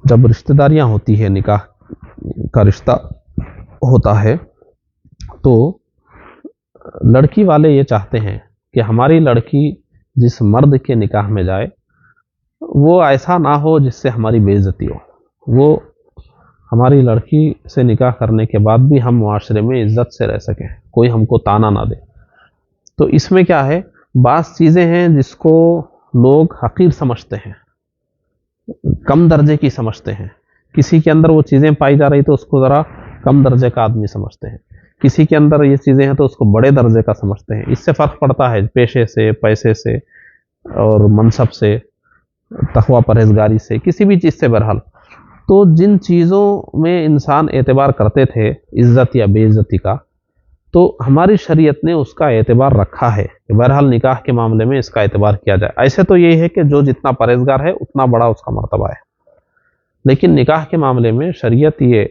جب رشتہ داریاں ہوتی ہے، نکاح کا رشتہ ہوتا ہے، تو لڑکی والے یہ چاہتے ہیں کہ ہماری لڑکی جس مرد کے نکاح میں جائے وہ ایسا نہ ہو جس سے ہماری بے عزتی ہو، وہ ہماری لڑکی سے نکاح کرنے کے بعد بھی ہم معاشرے میں عزت سے رہ سکیں، کوئی ہم کو تانا نہ دے. تو اس میں کیا ہے، بعض چیزیں ہیں جس کو لوگ حقیر سمجھتے ہیں، کم درجے کی سمجھتے ہیں. کسی کے اندر وہ چیزیں پائی جا رہی تو اس کو ذرا کم درجے کا آدمی سمجھتے ہیں، کسی کے اندر یہ چیزیں ہیں تو اس کو بڑے درجے کا سمجھتے ہیں. اس سے فرق پڑتا ہے پیشے سے، پیسے سے، اور منصب سے، تقوی پرہیزگاری سے، کسی بھی چیز سے. بہرحال تو جن چیزوں میں انسان اعتبار کرتے تھے عزت یا بے عزتی کا، تو ہماری شریعت نے اس کا اعتبار رکھا ہے کہ بہرحال نکاح کے معاملے میں اس کا اعتبار کیا جائے. ایسے تو یہ ہے کہ جو جتنا پرہیزگار ہے اتنا بڑا اس کا مرتبہ ہے، لیکن نکاح کے معاملے میں شریعت یہ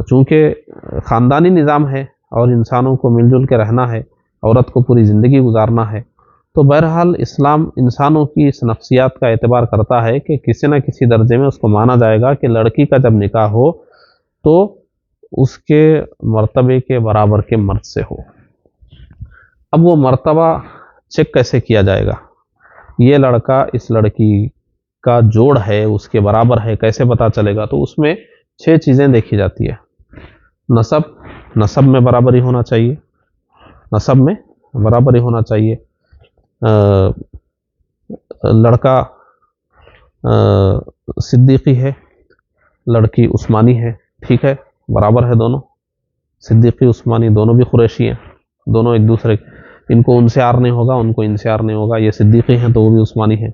چونکہ خاندانی نظام ہے اور انسانوں کو مل جل کے رہنا ہے، عورت کو پوری زندگی گزارنا ہے، تو بہرحال اسلام انسانوں کی اس نفسیات کا اعتبار کرتا ہے کہ کسی نہ کسی درجے میں اس کو مانا جائے گا کہ لڑکی کا جب نکاح ہو تو اس کے مرتبے کے برابر کے مرد سے ہو. اب وہ مرتبہ چیک کیسے کیا جائے گا، یہ لڑکا اس لڑکی کا جوڑ ہے، اس کے برابر ہے، کیسے پتہ چلے گا. تو اس میں 6 چیزیں دیکھی جاتی ہے. نسب میں برابری ہونا چاہیے، نسب میں برابری ہونا چاہیے. لڑکا صدیقی ہے، لڑکی عثمانی ہے، ٹھیک ہے، برابر ہے دونوں. صدیقی عثمانی دونوں بھی قریشی ہیں، دونوں ایک دوسرے، ان کو انسیار نہیں ہوگا، ان کو انسیار نہیں ہوگا. یہ صدیقی ہیں تو وہ بھی عثمانی ہیں.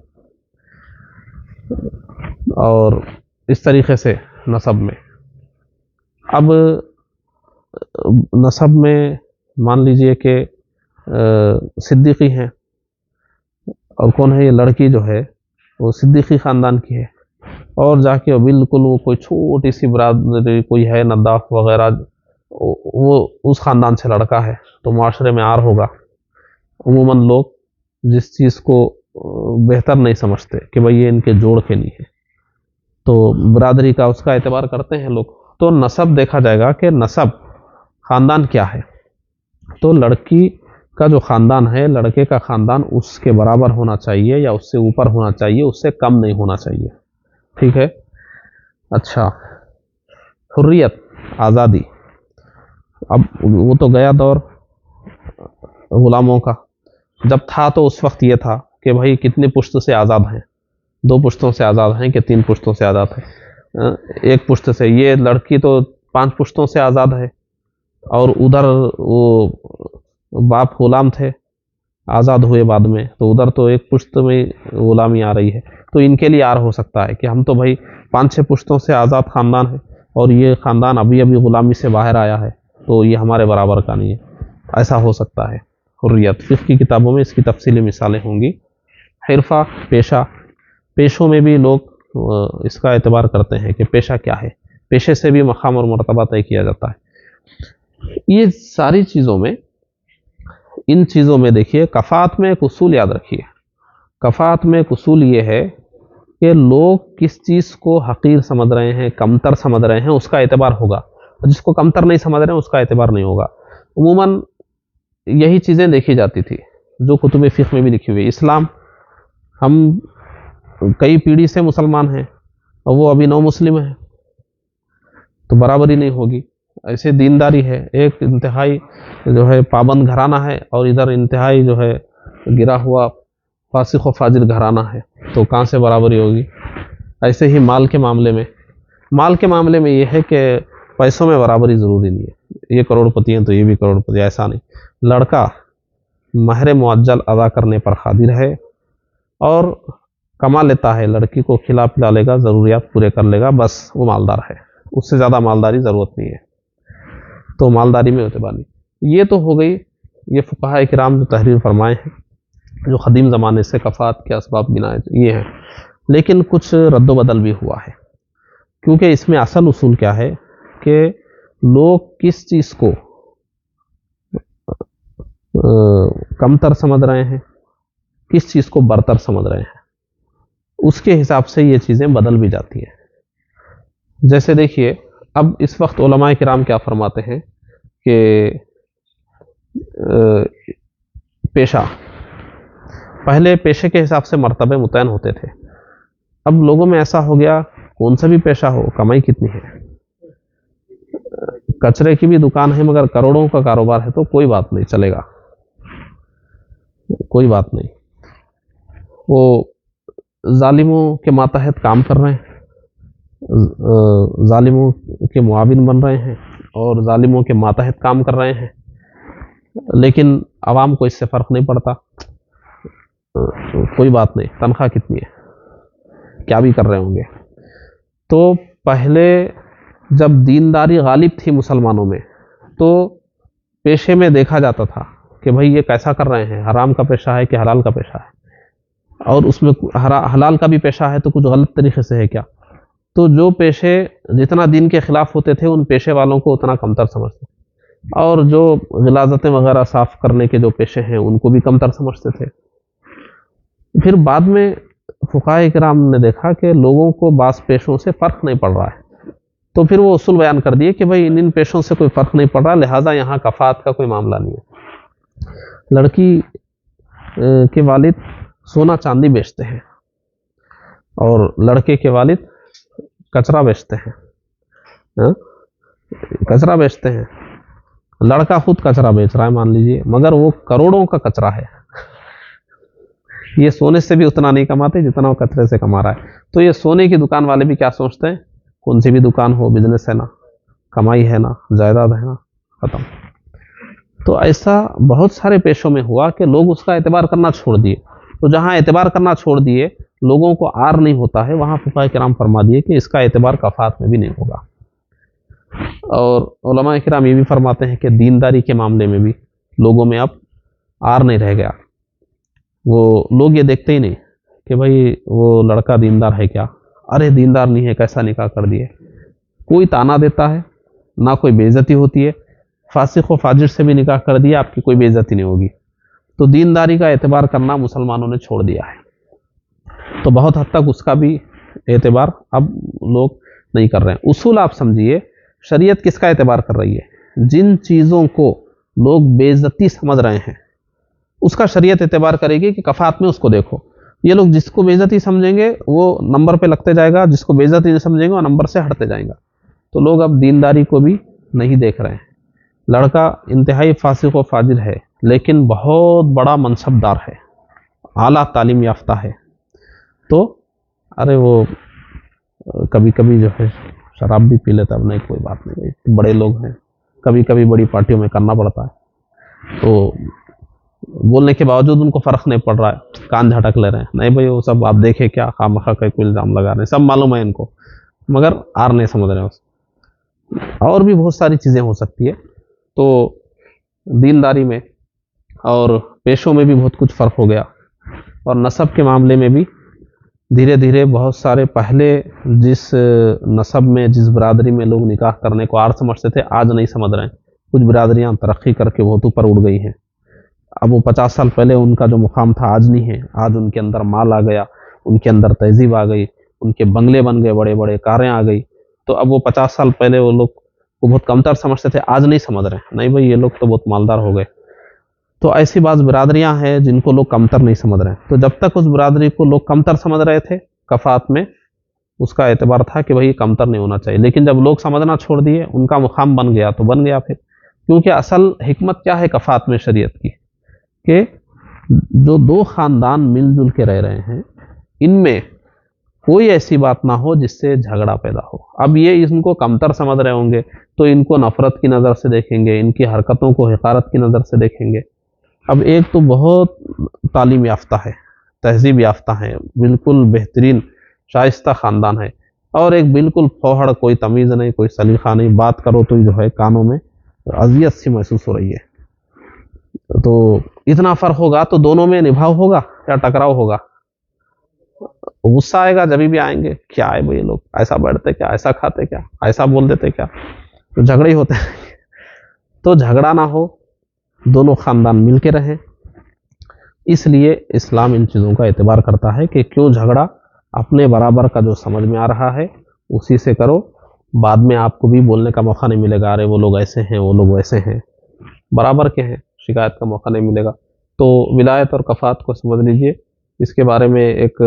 اور اس طریقے سے نسب میں. اب نسب میں مان لیجئے کہ صدیقی ہیں، اور کون ہے، یہ لڑکی جو ہے وہ صدیقی خاندان کی ہے، اور جا کے بالکل وہ کوئی چھوٹی سی برادری کوئی ہے نداف وغیرہ، وہ اس خاندان سے لڑکا ہے، تو معاشرے میں عار ہوگا. عموماً لوگ جس چیز کو بہتر نہیں سمجھتے کہ بھئی یہ ان کے جوڑ کے لیے ہے، تو برادری کا اس کا اعتبار کرتے ہیں لوگ. تو نسب دیکھا جائے گا کہ نسب خاندان کیا ہے. تو لڑکی کا جو خاندان ہے، لڑکے کا خاندان اس کے برابر ہونا چاہیے یا اس سے اوپر ہونا چاہیے، اس سے کم نہیں ہونا چاہیے، ٹھیک ہے. اچھا، حریت، آزادی. اب وہ تو گیا دور غلاموں کا، جب تھا تو اس وقت یہ تھا کہ بھائی کتنی پشت سے آزاد ہیں، 2 پشتوں سے آزاد ہیں کہ 3 پشتوں سے آزاد ہیں. 1 پشت سے. یہ لڑکی تو 5 پشتوں سے آزاد ہے، اور ادھر وہ باپ غلام تھے، آزاد ہوئے بعد میں، تو ادھر تو 1 پشت میں غلامی آ رہی ہے. تو ان کے لیے آر ہو سکتا ہے کہ ہم تو بھائی 5-6 پشتوں سے آزاد خاندان ہے، اور یہ خاندان ابھی غلامی سے باہر آیا ہے، تو یہ ہمارے برابر کا نہیں ہے. ایسا ہو سکتا ہے. حریت، فقہ کی کتابوں میں اس کی تفصیلی مثالیں ہوں گی. حرفہ، پیشہ. پیشوں میں بھی لوگ اس کا اعتبار کرتے ہیں کہ پیشہ کیا ہے، پیشے سے بھی مقام اور مرتبہ طے کیا جاتا ہے. یہ ساری چیزوں میں، ان چیزوں میں دیکھیے کفات میں ایک اصول یاد رکھیے. کفات میں ایک اصول یہ ہے کہ لوگ کس چیز کو حقیر سمجھ رہے ہیں، کمتر سمجھ رہے ہیں، اس کا اعتبار ہوگا، اور جس کو کمتر نہیں سمجھ رہے ہیں اس کا اعتبار نہیں ہوگا. عموماً یہی چیزیں دیکھی جاتی تھی جو کتب فقہ میں بھی لکھی ہوئی. اسلام، ہم کئی پیڑھی سے مسلمان ہیں اور وہ ابھی نو مسلم ہیں، تو برابری نہیں ہوگی. ایسے دینداری ہے, ایک انتہائی جو ہے پابند گھرانہ ہے اور ادھر انتہائی جو ہے گرا ہوا فاسق و فاجر گھرانہ ہے, تو کہاں سے برابری ہوگی؟ ایسے ہی مال کے معاملے میں یہ ہے کہ پیسوں میں برابری ضروری نہیں ہے. یہ کروڑ پتی ہیں تو یہ بھی کروڑ پتی, ایسا نہیں. لڑکا مہر معجل ادا کرنے پر قادر ہے اور کما لیتا ہے, لڑکی کو کھلا پلا لے گا, ضروریات پورے کر لے گا, بس وہ مالدار ہے, اس سے زیادہ مالداری ضرورت نہیں ہے, تو مالداری میں اعتبار نہیں. یہ تو ہو گئی یہ فقہاء کرام جو تحریر فرمائے ہیں, جو قدیم زمانے سے کفات کے اسباب گنائے یہ ہیں. لیکن کچھ رد و بدل بھی ہوا ہے, کیونکہ اس میں اصل اصول کیا ہے کہ لوگ کس چیز کو کمتر سمجھ رہے ہیں, کس چیز کو برتر سمجھ رہے ہیں, اس کے حساب سے یہ چیزیں بدل بھی جاتی ہیں. جیسے دیکھیے اب اس وقت علماء کرام کیا فرماتے ہیں کہ پیشہ, پہلے پیشے کے حساب سے مرتبے متعین ہوتے تھے, اب لوگوں میں ایسا ہو گیا کون سا بھی پیشہ ہو, کمائی کتنی ہے, کچرے کی بھی دکان ہے مگر کروڑوں کا کاروبار ہے تو کوئی بات نہیں, چلے گا, کوئی بات نہیں. وہ ظالموں کے ماتحت کام کر رہے ہیں, ظالموں کے معاون بن رہے ہیں اور ظالموں کے ماتحت کام کر رہے ہیں, لیکن عوام کو اس سے فرق نہیں پڑتا, کوئی بات نہیں, تنخواہ کتنی ہے, کیا بھی کر رہے ہوں گے. تو پہلے جب دینداری غالب تھی مسلمانوں میں تو پیشے میں دیکھا جاتا تھا کہ بھئی یہ کیسا کر رہے ہیں, حرام کا پیشہ ہے کہ حلال کا پیشہ ہے, اور اس میں حلال کا بھی پیشہ ہے تو کچھ غلط طریقے سے ہے کیا. تو جو پیشے جتنا دین کے خلاف ہوتے تھے ان پیشے والوں کو اتنا کمتر سمجھتے تھے, اور جو غلاظتیں وغیرہ صاف کرنے کے جو پیشے ہیں ان کو بھی کمتر سمجھتے تھے. پھر بعد میں فقہاء کرام نے دیکھا کہ لوگوں کو بعض پیشوں سے فرق نہیں پڑ رہا ہے, تو پھر وہ اصول بیان کر دیے کہ بھئی ان پیشوں سے کوئی فرق نہیں پڑ رہا, لہٰذا یہاں کفات کا کوئی معاملہ نہیں ہے. لڑکی کے والد سونا چاندی بیچتے ہیں اور لڑکے کے والد کچرا بیچتے ہیں, کچرا بیچتے ہیں. لڑکا خود کچرا بیچ رہا ہے مان لیجئے, مگر وہ کروڑوں کا کچرا ہے, یہ سونے سے بھی اتنا نہیں کماتے جتنا وہ کچرے سے کما رہا ہے. تو یہ سونے کی دکان والے بھی کیا سوچتے ہیں, کون سی بھی دکان ہو, بزنس ہے نا, کمائی ہے نا, جائیداد ہے نا, ختم. تو ایسا بہت سارے پیشوں میں ہوا کہ لوگ اس کا اعتبار کرنا چھوڑ دیے. تو جہاں اعتبار کرنا چھوڑ دیے, لوگوں کو آر نہیں ہوتا ہے, وہاں فقہاء کرام فرما دیے کہ اس کا اعتبار کفات میں بھی نہیں ہوگا. اور علماء کرام یہ بھی فرماتے ہیں کہ دینداری کے معاملے میں بھی لوگوں میں اب آر نہیں رہ گیا. وہ لوگ یہ دیکھتے ہی نہیں کہ بھئی وہ لڑکا دیندار ہے کیا, ارے دیندار نہیں ہے کیسا نکاح کر دیے. کوئی تانا دیتا ہے, نہ کوئی بے عزتی ہوتی ہے, فاسق و فاجر سے بھی نکاح کر دیا آپ کی کوئی بے عزتی نہیں ہوگی. تو دینداری کا اعتبار کرنا مسلمانوں نے چھوڑ دیا ہے, تو بہت حد تک اس کا بھی اعتبار اب لوگ نہیں کر رہے ہیں. اصول آپ سمجھیے, شریعت کس کا اعتبار کر رہی ہے, جن چیزوں کو لوگ بے عزتی سمجھ رہے ہیں اس کا شریعت اعتبار کرے گی کہ کفات میں اس کو دیکھو. یہ لوگ جس کو بے عزتی سمجھیں گے وہ نمبر پہ لگتے جائے گا, جس کو بے عزتی نہیں سمجھیں گے وہ نمبر سے ہٹتے جائیں گا. تو لوگ اب دینداری کو بھی نہیں دیکھ رہے ہیں. لڑکا انتہائی فاسق و فاجر ہے لیکن بہت بڑا منصب دار ہے, اعلیٰ تعلیم یافتہ ہے, تو ارے وہ کبھی کبھی جو ہے شراب بھی پی لیتا, اب نہیں کوئی بات نہیں, بڑے لوگ ہیں, کبھی کبھی بڑی پارٹیوں میں کرنا پڑتا ہے. تو بولنے کے باوجود ان کو فرق نہیں پڑ رہا ہے, کان جھٹک لے رہے ہیں, نہیں بھائی وہ سب آپ دیکھیں کیا خواہ کا کوئی الزام لگا رہے ہیں, سب معلوم ہے ان کو, مگر آر نہیں سمجھ رہے ہیں. اور بھی بہت ساری چیزیں ہو سکتی ہے. تو دینداری میں اور پیشوں میں بھی بہت کچھ فرق ہو گیا, اور نسب کے معاملے میں بھی دھیرے دھیرے بہت سارے پہلے جس نسب میں جس برادری میں لوگ نکاح کرنے کو آر سمجھتے تھے آج نہیں سمجھ رہے ہیں. کچھ برادریاں ترقی کر کے بہت اوپر اڑ گئی ہیں. اب وہ 50 سال پہلے ان کا جو مقام تھا آج نہیں ہے. آج ان کے اندر مال آ گیا, ان کے اندر تہذیب آ گئی, ان کے بنگلے بن گئے, بڑے بڑے کاریں آ گئی. تو اب وہ 50 سال پہلے وہ لوگ وہ بہت کمتر سمجھتے تھے, آج نہیں سمجھ رہے ہیں, نہیں بھائی یہ لوگ تو بہت مالدار ہو گئے. تو ایسی بعض برادریاں ہیں جن کو لوگ کمتر نہیں سمجھ رہے ہیں. تو جب تک اس برادری کو لوگ کمتر سمجھ رہے تھے کفات میں, اس کا اعتبار تھا کہ بھائی کمتر نہیں ہونا چاہیے، لیکن جب لوگ سمجھنا چھوڑ دیے، ان کا مقام بن گیا تو بن گیا پھر. کیونکہ اصل حکمت کیا ہے کفات میں شریعت کی، کہ جو دو خاندان مل جل کے رہ رہے ہیں ان میں کوئی ایسی بات نہ ہو جس سے جھگڑا پیدا ہو. اب یہ ان کو کمتر سمجھ رہے ہوں گے تو ان کو نفرت کی نظر سے دیکھیں گے، ان کی حرکتوں کو حقارت کی نظر سے دیکھیں گے. اب ایک تو بہت تعلیم یافتہ ہے، تہذیب یافتہ ہے، بالکل بہترین شائستہ خاندان ہے، اور ایک بالکل پھوہڑ، کوئی تمیز نہیں، کوئی سلیقہ نہیں، بات کرو تو جو ہے کانوں میں اذیت سی محسوس ہو رہی ہے. تو اتنا فرق ہوگا تو دونوں میں نبھاؤ ہوگا یا ٹکراؤ ہوگا؟ غصہ آئے گا جب بھی آئیں گے، کیا ہے بھائی لوگ ایسا بیٹھتے کیا، ایسا کھاتے کیا، ایسا بول دیتے کیا، تو جھگڑے ہی ہوتے ہیں. تو جھگڑا نہ ہو، دونوں خاندان مل کے رہیں. اس لیے اسلام ان چیزوں کا اعتبار کرتا ہے کہ کیوں جھگڑا، اپنے برابر کا جو سمجھ میں آ رہا ہے اسی سے کرو، بعد میں آپ کو بھی بولنے کا موقع نہیں ملے گا، ارے وہ لوگ ایسے ہیں، وہ لوگ ویسے ہیں، برابر کے ہیں، شکایت کا موقع نہیں ملے گا. تو ولایت اور کفات کو سمجھ لیجئے. اس کے بارے میں ایک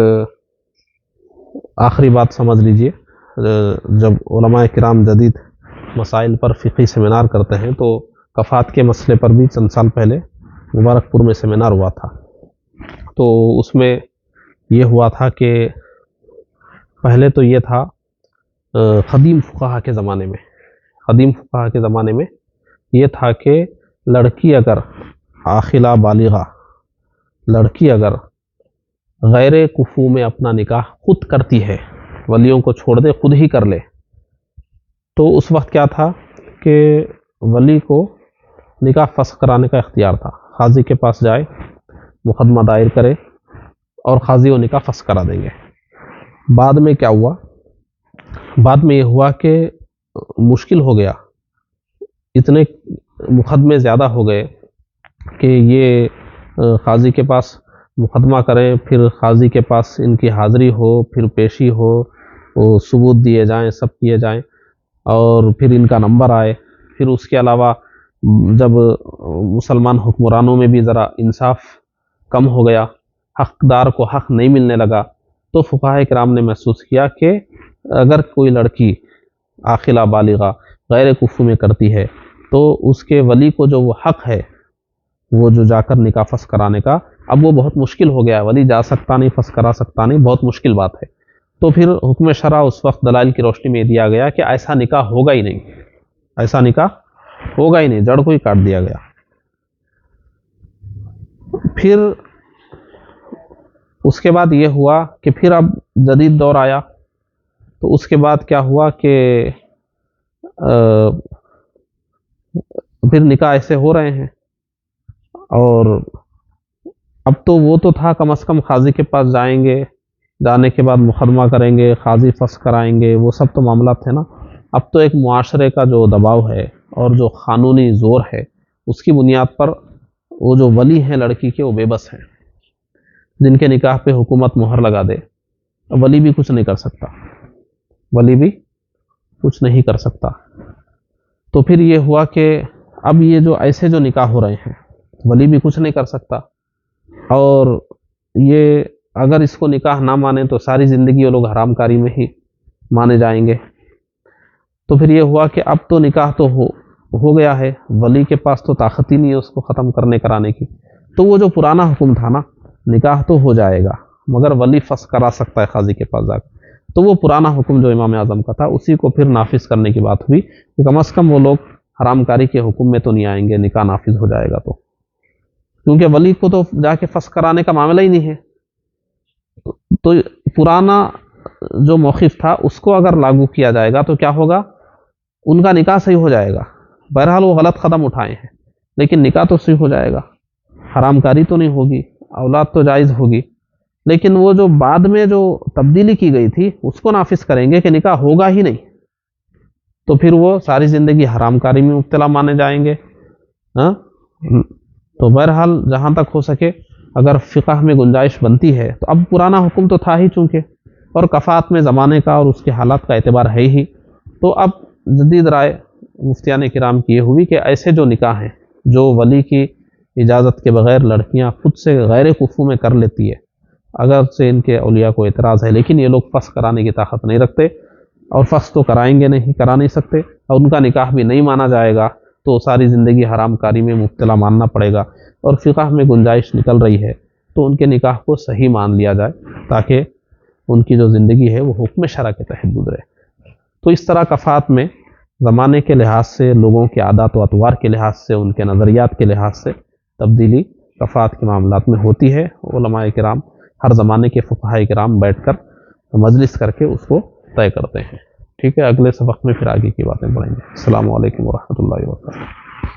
آخری بات سمجھ لیجئے، جب علماء کرام جدید مسائل پر فقہی سیمینار کرتے ہیں تو کفات کے مسئلے پر بھی چند سال پہلے مبارک پور میں سیمینار ہوا تھا. تو اس میں یہ ہوا تھا کہ پہلے تو یہ تھا قدیم فقہا کے زمانے میں یہ تھا کہ لڑکی اگر عاقلہ بالغہ لڑکی اگر غیر کفو میں اپنا نکاح خود کرتی ہے، ولیوں کو چھوڑ دے، خود ہی کر لے، تو اس وقت کیا تھا کہ ولی کو نکاح فسخ کرانے کا اختیار تھا. قاضی کے پاس جائے، مقدمہ دائر کرے اور قاضی وہ نکاح فسخ کرا دیں گے. بعد میں کیا ہوا؟ بعد میں یہ ہوا کہ مشکل ہو گیا، اتنے مقدمے زیادہ ہو گئے کہ یہ قاضی کے پاس مقدمہ کریں، پھر قاضی کے پاس ان کی حاضری ہو، پھر پیشی ہو، وہ ثبوت دیے جائیں، سب کیے جائیں، اور پھر ان کا نمبر آئے. پھر اس کے علاوہ جب مسلمان حکمرانوں میں بھی ذرا انصاف کم ہو گیا، حقدار کو حق نہیں ملنے لگا، تو فقہاء کرام نے محسوس کیا کہ اگر کوئی لڑکی عاقلہ بالغہ غیر کفو میں کرتی ہے تو اس کے ولی کو جو وہ حق ہے، وہ جو جا کر نکاح فسخ کرانے کا، اب وہ بہت مشکل ہو گیا ہے، ولی جا سکتا نہیں، فسخ کرا سکتا نہیں، بہت مشکل بات ہے. تو پھر حکم شرع اس وقت دلائل کی روشنی میں دیا گیا کہ ایسا نکاح ہوگا ہی نہیں، ایسا نکاح ہوگا ہی نہیں، جڑ کو ہی کاٹ دیا گیا. پھر اس کے بعد یہ ہوا کہ پھر اب جدید دور آیا، تو اس کے بعد کیا ہوا کہ پھر نکاح ایسے ہو رہے ہیں. اور اب تو وہ تو تھا کم از کم قاضی کے پاس جائیں گے، جانے کے بعد مقدمہ کریں گے، قاضی فسخ کرائیں گے، وہ سب تو معاملات تھے نا. اب تو ایک معاشرے کا جو دباؤ ہے اور جو قانونی زور ہے، اس کی بنیاد پر وہ جو ولی ہیں لڑکی کے، وہ بے بس ہیں، جن کے نکاح پہ حکومت مہر لگا دے. ولی بھی کچھ نہیں کر سکتا، ولی بھی کچھ نہیں کر سکتا. تو پھر یہ ہوا کہ اب یہ جو ایسے جو نکاح ہو رہے ہیں، ولی بھی کچھ نہیں کر سکتا، اور یہ اگر اس کو نکاح نہ مانے تو ساری زندگی وہ لوگ حرام کاری میں ہی مانے جائیں گے. تو پھر یہ ہوا کہ اب تو نکاح تو ہو گیا ہے، ولی کے پاس تو طاقت ہی نہیں ہے اس کو ختم کرنے کرانے کی. تو وہ جو پرانا حکم تھا نا، نکاح تو ہو جائے گا مگر ولی فسخ کرا سکتا ہے قاضی کے پاس جا کر، تو وہ پرانا حکم جو امام اعظم کا تھا اسی کو پھر نافذ کرنے کی بات ہوئی کہ کم از کم وہ لوگ حرام کاری کے حکم میں تو نہیں آئیں گے، نکاح نافذ ہو جائے گا. تو کیونکہ ولی کو تو جا کے فسخ کرانے کا معاملہ ہی نہیں ہے، تو پرانا جو موقف تھا اس کو اگر لاگو کیا جائے گا تو کیا ہوگا؟ ان کا نکاح صحیح ہو جائے گا. بہرحال وہ غلط قدم اٹھائے ہیں لیکن نکاح تو صحیح ہو جائے گا، حرام کاری تو نہیں ہوگی، اولاد تو جائز ہوگی. لیکن وہ جو بعد میں جو تبدیلی کی گئی تھی اس کو نافذ کریں گے کہ نکاح ہوگا ہی نہیں، تو پھر وہ ساری زندگی حرام کاری میں مبتلا مانے جائیں گے. تو بہرحال جہاں تک ہو سکے اگر فقہ میں گنجائش بنتی ہے تو اب پرانا حکم تو تھا ہی چونکہ، اور کفات میں زمانے کا اور اس کے حالات کا اعتبار ہے ہی، تو اب جدید رائے مفتیان کرام کی یہ ہوئی کہ ایسے جو نکاح ہیں جو ولی کی اجازت کے بغیر لڑکیاں خود سے غیر کفو میں کر لیتی ہے، اگر سے ان کے اولیاء کو اعتراض ہے، لیکن یہ لوگ فسخ کرانے کی طاقت نہیں رکھتے، اور فسخ تو کرائیں گے نہیں، کرا نہیں سکتے، اور ان کا نکاح بھی نہیں مانا جائے گا، تو ساری زندگی حرام کاری میں مبتلا ماننا پڑے گا، اور فقہ میں گنجائش نکل رہی ہے تو ان کے نکاح کو صحیح مان لیا جائے، تاکہ ان کی جو زندگی ہے وہ حکم شرع کے تحت گزرے۔ تو اس طرح کفات میں زمانے کے لحاظ سے، لوگوں کے عادات و اطوار کے لحاظ سے، ان کے نظریات کے لحاظ سے تبدیلی کفات کے معاملات میں ہوتی ہے۔ علماء کرام، ہر زمانے کے فقہاء کرام بیٹھ کر مجلس کر کے اس کو طے کرتے ہیں۔ ٹھیک ہے، اگلے سبق میں پھر آگے کی باتیں پڑھیں گے۔ السلام علیکم ورحمۃ اللہ وبرکاتہ۔